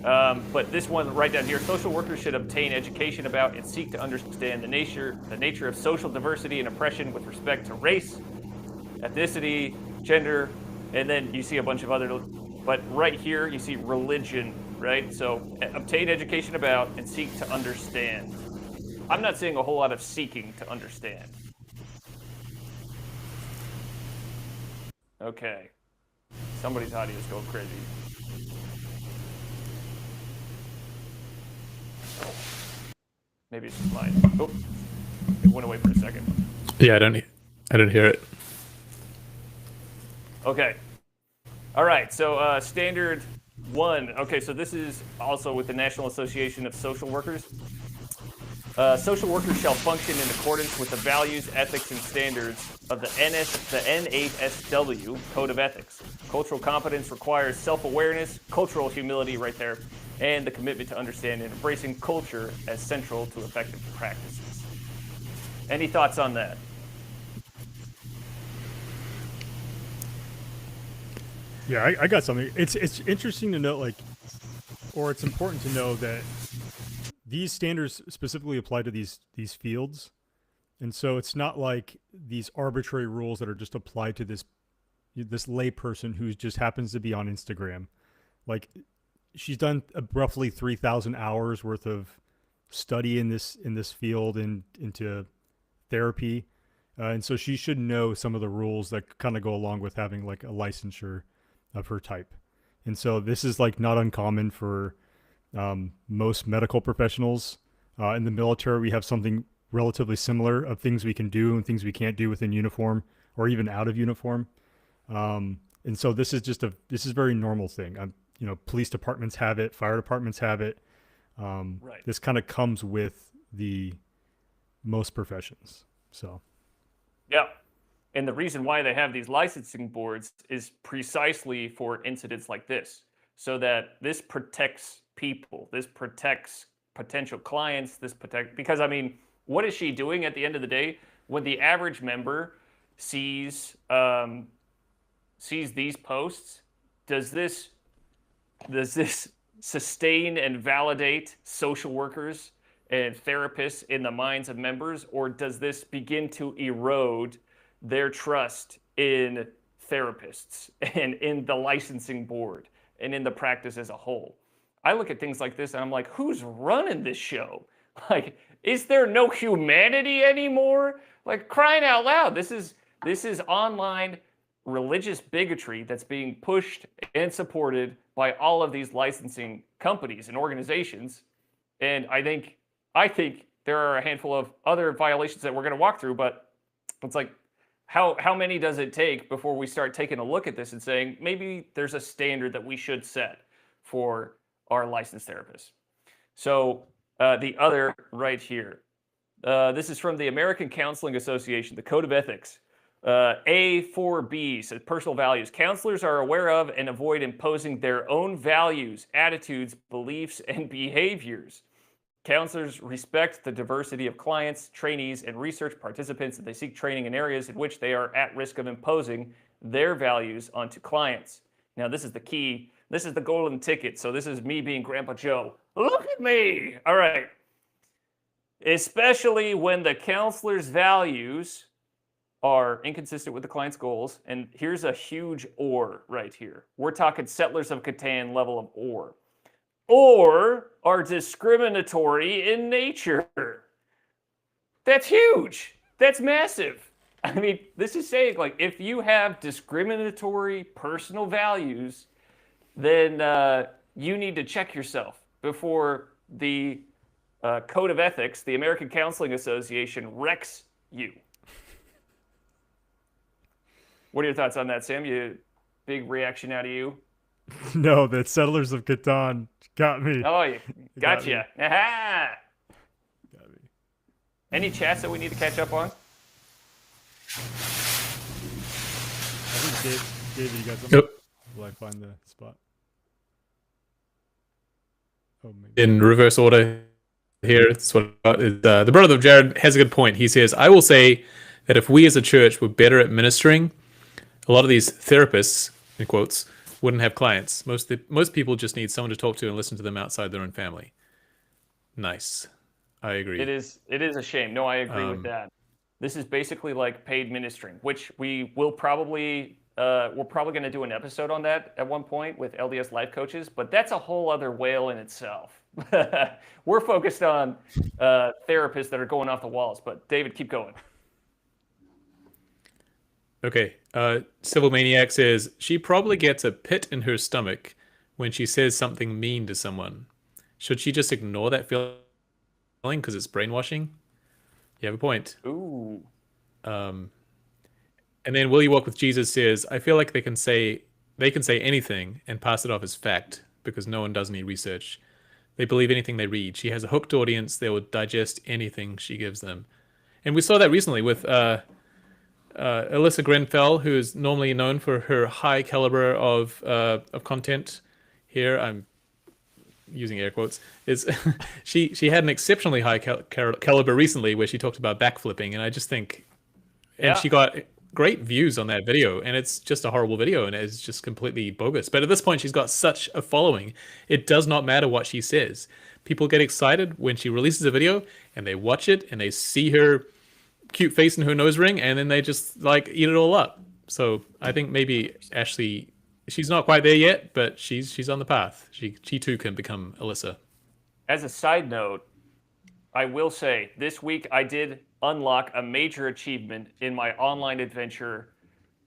But this one right down here, social workers should obtain education about and seek to understand the nature of social diversity and oppression with respect to race, ethnicity, gender, And then you see a bunch of other, but right here you see religion, right? So obtain education about and seek to understand. I'm not seeing a whole lot of seeking to understand. Okay. Somebody's audio is going crazy. Maybe it's just mine. Oh, it went away for a second. Yeah, I don't hear it. Okay. All right. So standard 1. Okay, so this is also with the National Association of Social Workers. Social workers shall function in accordance with the values, ethics, and standards of the N8SW Code of Ethics. Cultural competence requires self-awareness, cultural humility right there, and the commitment to understand and embracing culture as central to effective practices. Any thoughts on that? Yeah, I got something. It's interesting to note, like, or it's important to know that these standards specifically apply to these fields, and so it's not like these arbitrary rules that are just applied to this lay person who just happens to be on Instagram. Like, she's done roughly 3,000 hours worth of study in this field and into therapy, and so she should know some of the rules that kind of go along with having like a licensure of her type. And so this is like not uncommon for most medical professionals. In the military, we have something relatively similar of things we can do and things we can't do within uniform or even out of uniform. And so this is just a very normal thing. You know, police departments have it, fire departments have it. Right. This kind of comes with the most professions. So. Yeah. And the reason why they have these licensing boards is precisely for incidents like this, so that this protects people, this protects potential clients, because I mean, what is she doing at the end of the day when the average member sees these posts? Does this sustain and validate social workers and therapists in the minds of members, or does this begin to erode their trust in therapists and in the licensing board and in the practice as a whole? I look at things like this and I'm like, who's running this show? Like, is there no humanity anymore? Like, crying out loud, this is online religious bigotry that's being pushed and supported by all of these licensing companies and organizations. And I think there are a handful of other violations that we're going to walk through, but it's like, how many does it take before we start taking a look at this and saying maybe there's a standard that we should set for our licensed therapists? So the other right here, this is from the American Counseling Association, the Code of Ethics. A4B says personal values. Counselors are aware of and avoid imposing their own values, attitudes, beliefs, and behaviors. Counselors respect the diversity of clients, trainees, and research participants, and they seek training in areas in which they are at risk of imposing their values onto clients. Now, this is the key. This is the golden ticket. So this is me being Grandpa Joe. Look at me. All right. Especially when the counselor's values are inconsistent with the client's goals. And here's a huge or right here. We're talking Settlers of Catan level of or are discriminatory in nature. That's huge. That's massive. I mean, this is saying, like, if you have discriminatory personal values, then you need to check yourself before the Code of Ethics, the American Counseling Association, wrecks you. What are your thoughts on that, Sam? Big reaction out of you? No, the Settlers of Catan got me. Oh, yeah. Gotcha. Aha! Got me. Any chats that we need to catch up on? I think David, you got something? Yep. Will I find the spot? Oh, maybe. In reverse order here, it's what the brother of Jared has a good point. He says, I will say that if we as a church were better at ministering, a lot of these therapists, in quotes, wouldn't have clients. Most people just need someone to talk to and listen to them outside their own family. Nice. I agree. It is a shame. No, I agree with that. This is basically like paid ministering, which we will probably we're probably going to do an episode on that at one point with LDS life coaches, but that's a whole other whale in itself. We're focused on therapists that are going off the walls. But David, keep going. Okay. Civil Maniac says she probably gets a pit in her stomach when she says something mean to someone. Should she just ignore that feeling because it's brainwashing? You have a point. Ooh. And then Will You Walk with Jesus says, I feel like they can say anything and pass it off as fact because no one does any research. They believe anything they read. She has a hooked audience. They will digest anything she gives them. And we saw that recently with Alyssa Grenfell, who is normally known for her high caliber of content. Here, I'm using air quotes. Is she had an exceptionally high caliber recently where she talked about backflipping, and I just think, and she got great views on that video, and it's just a horrible video, and it's just completely bogus. But at this point, she's got such a following, it does not matter what she says. People get excited when she releases a video, and they watch it, and they see her cute face and her nose ring, and then they just like eat it all up. So I think maybe Ashley, she's not quite there yet, but she's on the path. She too can become Alyssa. As a side note, I will say this week I did unlock a major achievement in my online adventure.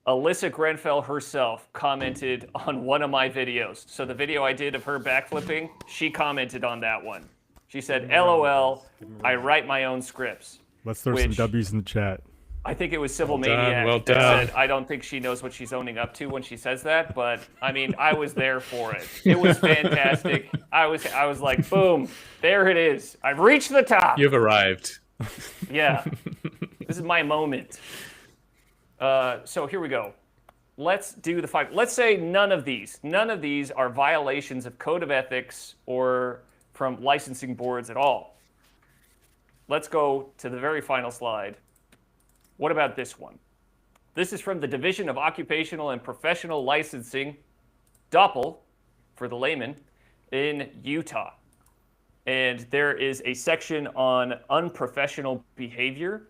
Alyssa Grenfell herself commented on one of my videos. So the video I did of her backflipping, she commented on that one. She said, LOL, I write my own scripts. Let's throw some W's in the chat. I think it was Civil Maniac well that done. said, I don't think she knows what she's owning up to when she says that, but I mean, I was there for it. It was fantastic. I was like, boom, there it is. I've reached the top. You've arrived. Yeah. This is my moment. So here we go. Let's do the 5. Let's say none of these are violations of code of ethics or from licensing boards at all. Let's go to the very final slide. What about this one? This is from the Division of Occupational and Professional Licensing, DOPL, for the layman, in Utah. And there is a section on unprofessional behavior.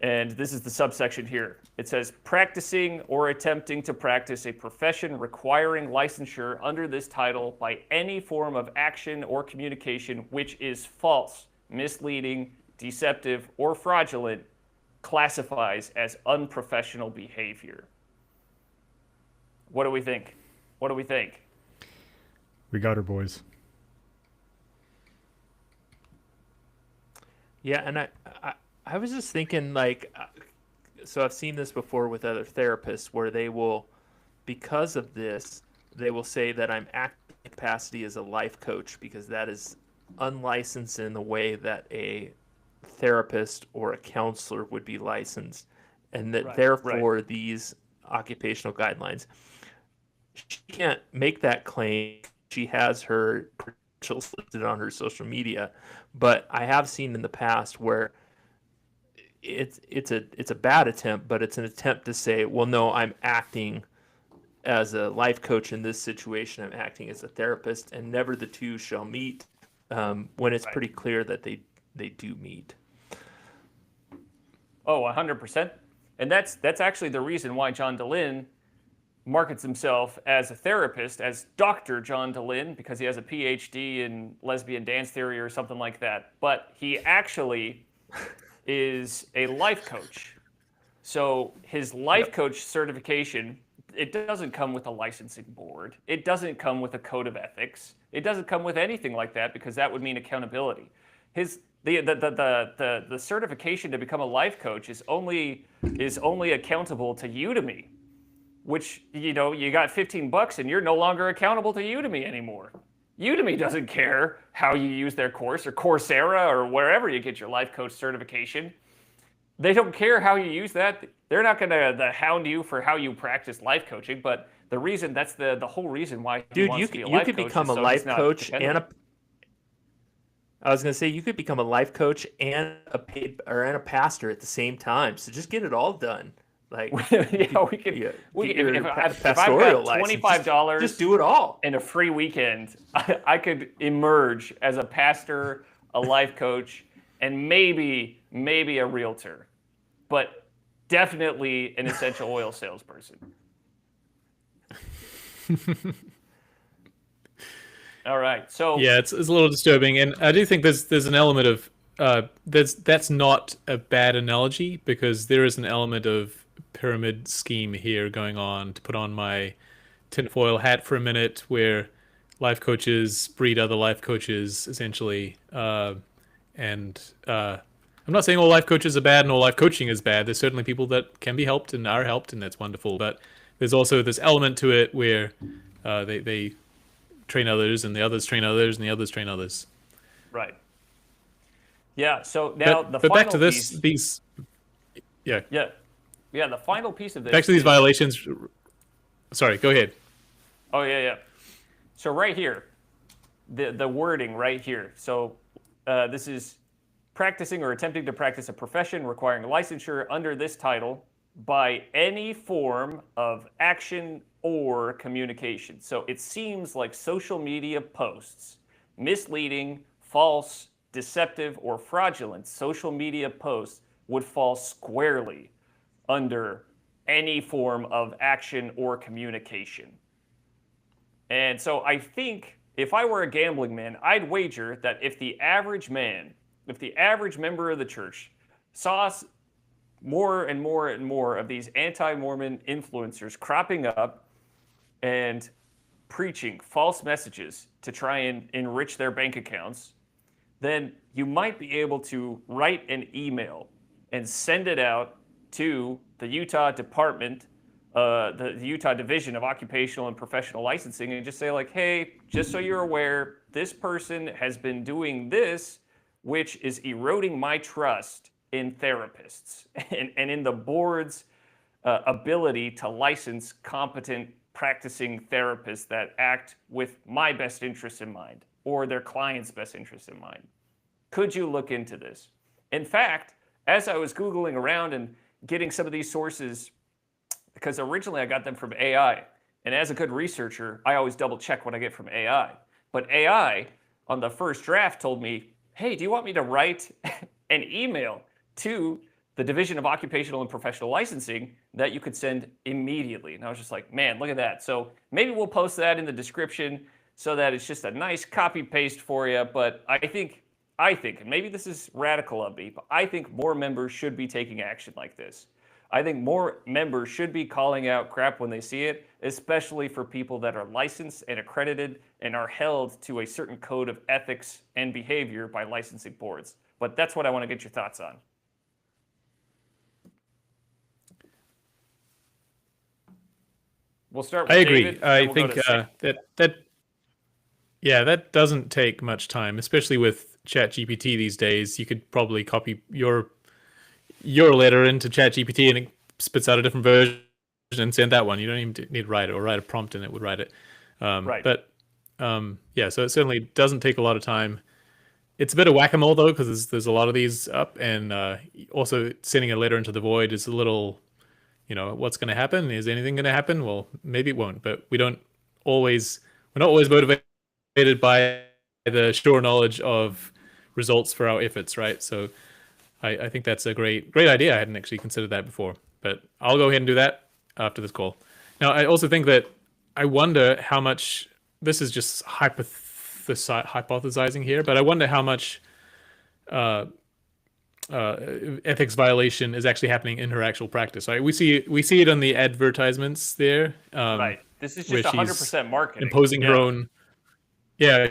And this is the subsection here. It says, practicing or attempting to practice a profession requiring licensure under this title by any form of action or communication which is false, misleading, deceptive, or fraudulent classifies as unprofessional behavior. What do we think? What do we think? We got her, boys. Yeah, and I was just thinking, like, so I've seen this before with other therapists where they will, because of this, they will say that I'm acting in capacity as a life coach because that is unlicensed in the way that a therapist or a counselor would be licensed, and that therefore these occupational guidelines, she can't make that claim. She has her credentials listed on her social media, but I have seen in the past where it's a bad attempt, but it's an attempt to say, well, no, I'm acting as a life coach in this situation. I'm acting as a therapist, and never the two shall meet, when it's pretty clear that they do meet. Oh, 100%. And that's actually the reason why John DeLynn markets himself as a therapist, as Dr. John DeLynn, because he has a PhD in lesbian dance theory or something like that. But he actually is a life coach. So his life coach certification, it doesn't come with a licensing board. It doesn't come with a code of ethics. It doesn't come with anything like that because that would mean accountability. The certification to become a life coach is only accountable to Udemy, which, you know, you got $15 and you're no longer accountable to Udemy anymore. Udemy doesn't care how you use their course, or Coursera, or wherever you get your life coach certification. They don't care how you use that. They're not going to hound you for how you practice life coaching, but the reason, that's the whole reason why he wants to be a life coach. You could become a life coach and I was going to say, you could become a life coach and a pastor at the same time. So just get it all done. Like, we could. If I've got $25, just do it all, and a free weekend, I could emerge as a pastor, a life coach, and maybe a realtor, but definitely an essential oil salesperson. All right. So Yeah, it's a little disturbing, and I do think there's an element of that's not a bad analogy because there is an element of pyramid scheme here going on. To put on my tinfoil hat for a minute, where life coaches breed other life coaches, essentially, and I'm not saying all life coaches are bad and all life coaching is bad. There's certainly people that can be helped and are helped, and that's wonderful. But there's also this element to it where they train others, and the others train others, and the others train others. right. Yeah. So now But, the but final back to this, piece. these, yeah, Yeah. Yeah. The final piece of this. back to these is- violations. Sorry, go ahead. Oh yeah, yeah. So right here, the wording right here. So this is practicing or attempting to practice a profession requiring licensure under this title by any form of action or communication. So it seems like social media posts, misleading, false, deceptive, or fraudulent social media posts would fall squarely under any form of action or communication. And so I think if I were a gambling man, I'd wager that if the average man, if the average member of the church saw more and more and more of these anti-Mormon influencers cropping up and preaching false messages to try and enrich their bank accounts, then you might be able to write an email and send it out to the Utah Department, the Utah Division of Occupational and Professional Licensing, and just say like, hey, just so you're aware, this person has been doing this, which is eroding my trust in therapists and in the board's ability to license competent practicing therapists that act with my best interests in mind or their client's best interests in mind. Could you look into this? In fact, as I was Googling around and getting some of these sources, because originally I got them from AI, and as a good researcher, I always double check what I get from AI. But AI on the first draft told me, hey, do you want me to write an email to the Division of Occupational and Professional Licensing that you could send immediately? And I was just like, man, look at that. So maybe we'll post that in the description so that it's just a nice copy paste for you. But I think, and maybe this is radical of me, but I think more members should be taking action like this. I think more members should be calling out crap when they see it, especially for people that are licensed and accredited and are held to a certain code of ethics and behavior by licensing boards. But that's what I want to get your thoughts on. We'll start with I agree. David, I then we'll go think to Sam. that doesn't take much time, especially with ChatGPT these days. You could probably copy your letter into ChatGPT and it spits out a different version and send that one. You don't even need to write it or write a prompt and it would write it. Right. But yeah, so it certainly doesn't take a lot of time. It's a bit of whack-a-mole though, because there's a lot of these up, and also sending a letter into the void is a little, what's going to happen? Is anything going to happen? Well, maybe it won't, but we're not always motivated by the sure knowledge of results for our efforts, right? So I think that's a great idea. I hadn't actually considered that before, but I'll go ahead and do that after this call. Now, I also think that I wonder how much, this is just hypothesizing here, but I wonder how much ethics violation is actually happening in her actual practice. Right? We see it on the advertisements there. Right. This is where just she's 100% marketing. imposing her own. Yeah,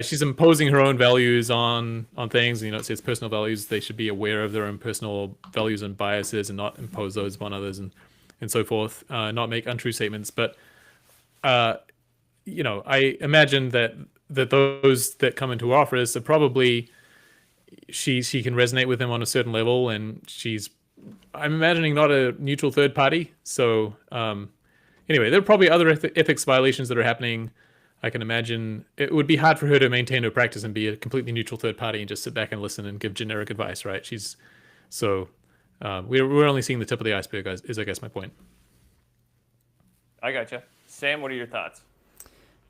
she's imposing her own values on things. It says personal values. They should be aware of their own personal values and biases and not impose those on others and so forth. Not make untrue statements. But I imagine that those that come into her office are probably she can resonate with them on a certain level, and I'm imagining not a neutral third party. So anyway, there are probably other ethics violations that are happening. I can imagine it would be hard for her to maintain her practice and be a completely neutral third party and just sit back and listen and give generic advice, right? We're only seeing the tip of the iceberg, is I guess my point. I gotcha. Sam, what are your thoughts?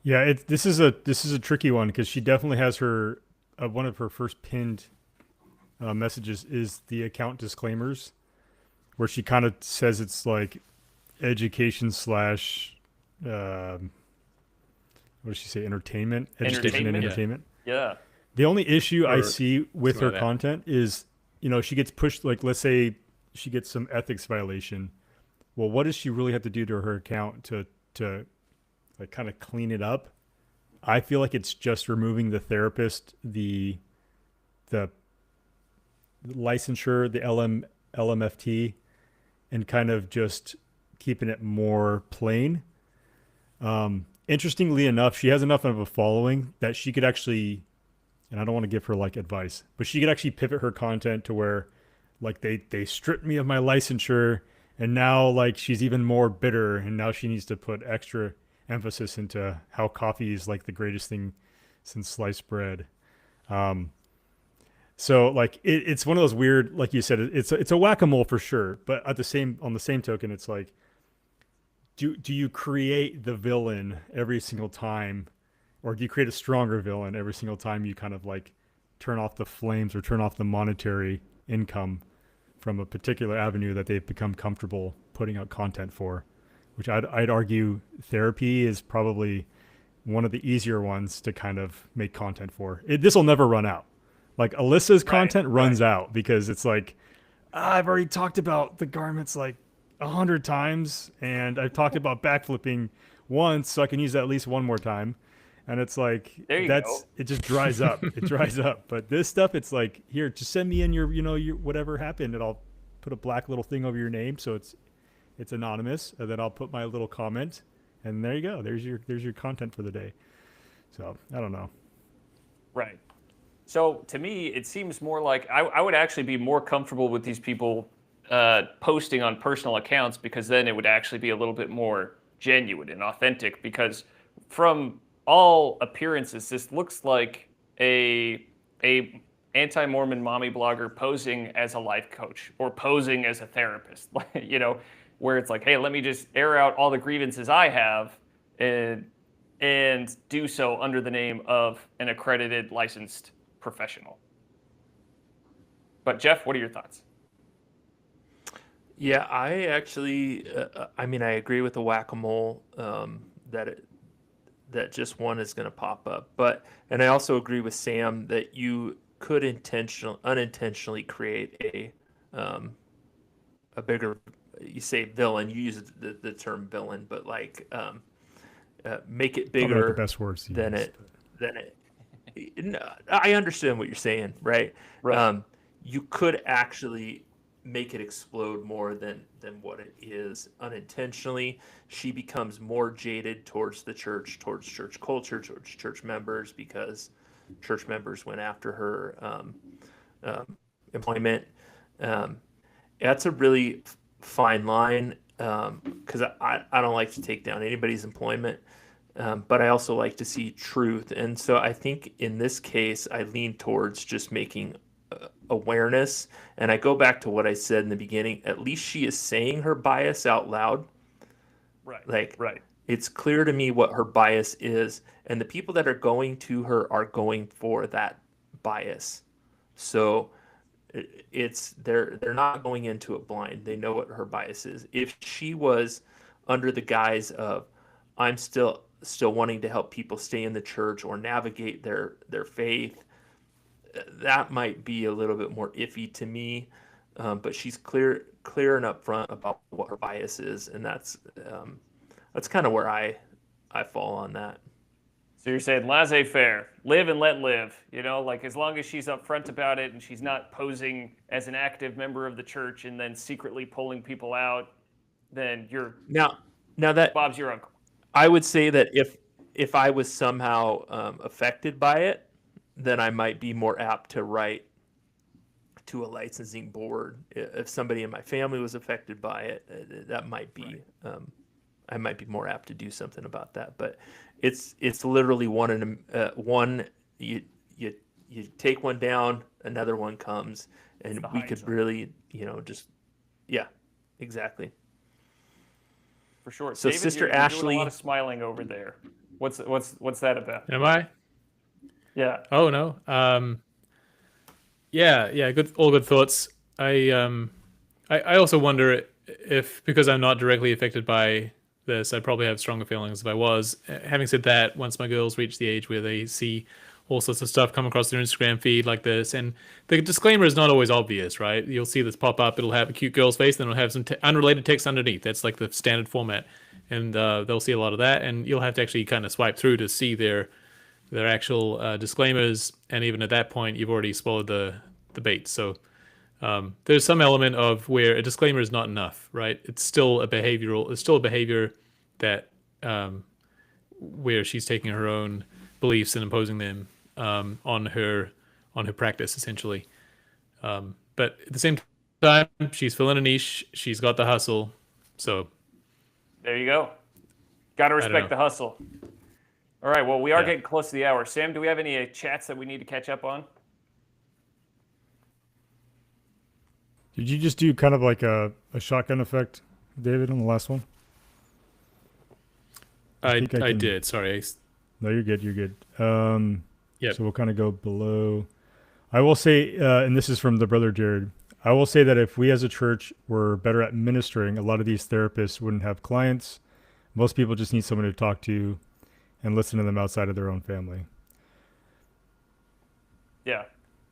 Yeah, this is a tricky one because she definitely has her one of her first pinned messages is the account disclaimers, where she kind of says it's like education slash what does she say? Entertainment, education, and Entertainment, entertainment. Yeah. The only issue I Or see with her something like that. content is, she gets pushed. Like, let's say she gets some ethics violation. Well, what does she really have to do to her account to like kind of clean it up? I feel like it's just removing the therapist, the licensure, the LMFT, and kind of just keeping it more plain. Interestingly enough, she has enough of a following that she could actually, and I don't want to give her like advice, but she could actually pivot her content to where like they stripped me of my licensure, and now like she's even more bitter, and now she needs to put extra emphasis into how coffee is like the greatest thing since sliced bread. So like it's one of those weird, like you said, it's a whack-a-mole for sure. But on the same token, it's like, do you create the villain every single time, or do you create a stronger villain every single time you kind of like turn off the flames or turn off the monetary income from a particular avenue that they've become comfortable putting out content for? Which I'd argue therapy is probably one of the easier ones to kind of make content for. This will never run out. Like Alyssa's content runs out because it's like, I've already talked about the garments like 100 times, and I've talked about backflipping once, so I can use that at least one more time. And it's like, There you go. it just dries up. It dries up. But this stuff, it's like, here, just send me in your whatever happened, and I'll put a black little thing over your name, so it's anonymous, and then I'll put my little comment, and there you go. There's your content for the day. So I don't know. Right. So to me, it seems more like I would actually be more comfortable with these people posting on personal accounts, because then it would actually be a little bit more genuine and authentic, because from all appearances, this looks like a anti-Mormon mommy blogger posing as a life coach or posing as a therapist, where it's like, hey, let me just air out all the grievances I have and do so under the name of an accredited licensed professional. But Jeff, what are your thoughts? Yeah, I actually, I agree with the whack-a-mole, that just one is going to pop up. And I also agree with Sam that you could unintentionally create a bigger, you say villain, you use the term villain, but like make it Probably not bigger the best words than it. No, I understand what you're saying, right? Right. You could actually make it explode more than what it is unintentionally. She becomes more jaded towards the church, towards church culture, towards church members, because church members went after her employment. That's a really fine line, because I don't like to take down anybody's employment. But I also like to see truth. And so I think in this case, I lean towards just making awareness. And I go back to what I said in the beginning. At least she is saying her bias out loud. Right. Right. It's clear to me what her bias is. And the people that are going to her are going for that bias. So they're not going into it blind. They know what her bias is. If she was under the guise of, I'm still wanting to help people stay in the church or navigate their faith, that might be a little bit more iffy to me. But she's clear and upfront about what her bias is, and that's kind of where I fall on that. So you're saying laissez-faire, live and let live, like as long as she's upfront about it and she's not posing as an active member of the church and then secretly pulling people out, then you're now that Bob's your uncle. I would say that if I was somehow affected by it, then I might be more apt to write to a licensing board. If somebody in my family was affected by it, that might be I might be more apt to do something about that. But it's literally one you take one down, another one comes, and we could really exactly. For sure. So David, Sister you're Ashley, doing a lot of smiling over there. What's that about? Am I? Yeah. Oh no. Yeah. Good. All good thoughts. I also wonder if, because I'm not directly affected by this. I'd probably have stronger feelings if I was. Having said that, once my girls reach the age where they see all sorts of stuff come across their Instagram feed like this, and the disclaimer is not always obvious, right? You'll see this pop up. It'll have a cute girl's face, then it'll have some unrelated text underneath. That's like the standard format, and they'll see a lot of that, and you'll have to actually kind of swipe through to see their actual disclaimers, and even at that point, you've already swallowed the bait. So there's some element of where a disclaimer is not enough, right? It's still a behavior that where she's taking her own beliefs and imposing them on her practice, essentially. But at the same time, she's filling a niche. She's got the hustle. So there you go. Got to respect the hustle. All right. Well, we are getting close to the hour. Sam, do we have any chats that we need to catch up on? Did you just do kind of like a shotgun effect, David, on the last one? I did. Sorry. No, you're good. You're good. Yeah. So we'll kind of go below. I will say, and this is from the brother Jared, I will say that if we as a church were better at ministering, a lot of these therapists wouldn't have clients. Most people just need someone to talk to and listen to them outside of their own family. Yeah.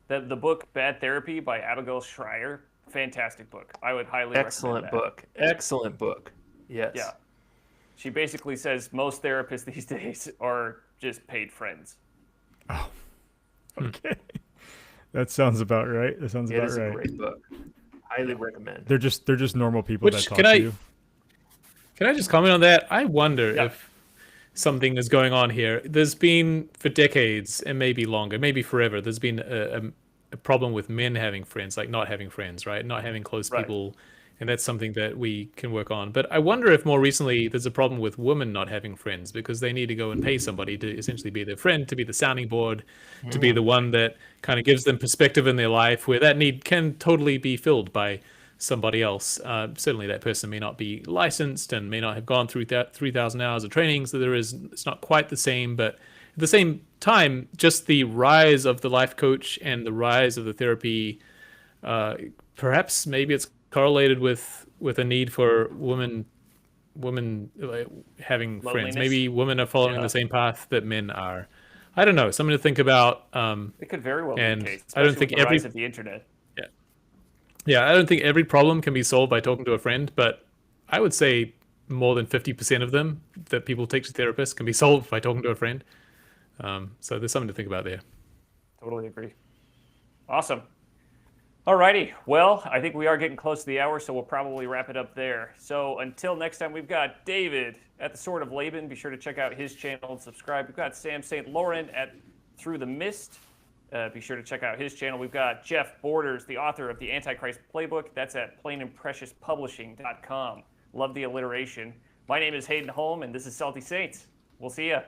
The book Bad Therapy by Abigail Schreier, fantastic book. I would highly recommend that. Excellent book. Yes. Yeah. She basically says most therapists these days are just paid friends. Oh, okay. That sounds about right. That sounds about right. It is a great book. Highly recommend. They're just normal people that talk to you. Can I just comment on that? I wonder if something is going on here. There's been for decades and maybe longer, maybe forever. There's been a problem with men having friends, like not having friends, right? Not having close people. And that's something that we can work on. But I wonder if more recently there's a problem with women not having friends because they need to go and pay somebody to essentially be their friend, to be the sounding board, to be the one that kind of gives them perspective in their life, where that need can totally be filled by somebody else. Certainly that person may not be licensed and may not have gone through that 3,000 hours of training. So it's not quite the same. But at the same time, just the rise of the life coach and the rise of the therapy, perhaps maybe it's correlated with a need for women having friends. Maybe women are following the same path that men are. I don't know. Something to think about. It could very well and be the case. I don't think with the rise of the internet. Yeah, I don't think every problem can be solved by talking to a friend, but I would say more than 50% of them that people take to therapists can be solved by talking to a friend. So there's something to think about there. Totally agree. Awesome. Alrighty, well, I think we are getting close to the hour, so we'll probably wrap it up there. So until next time, we've got David at the Sword of Laban. Be sure to check out his channel and subscribe. We've got Sam St. Laurent at Through the Mist. Be sure to check out his channel. We've got Jeff Borders, the author of the Antichrist Playbook. That's at plainandpreciouspublishing.com. Love the alliteration. My name is Hayden Holm, and this is Salty Saints. We'll see ya.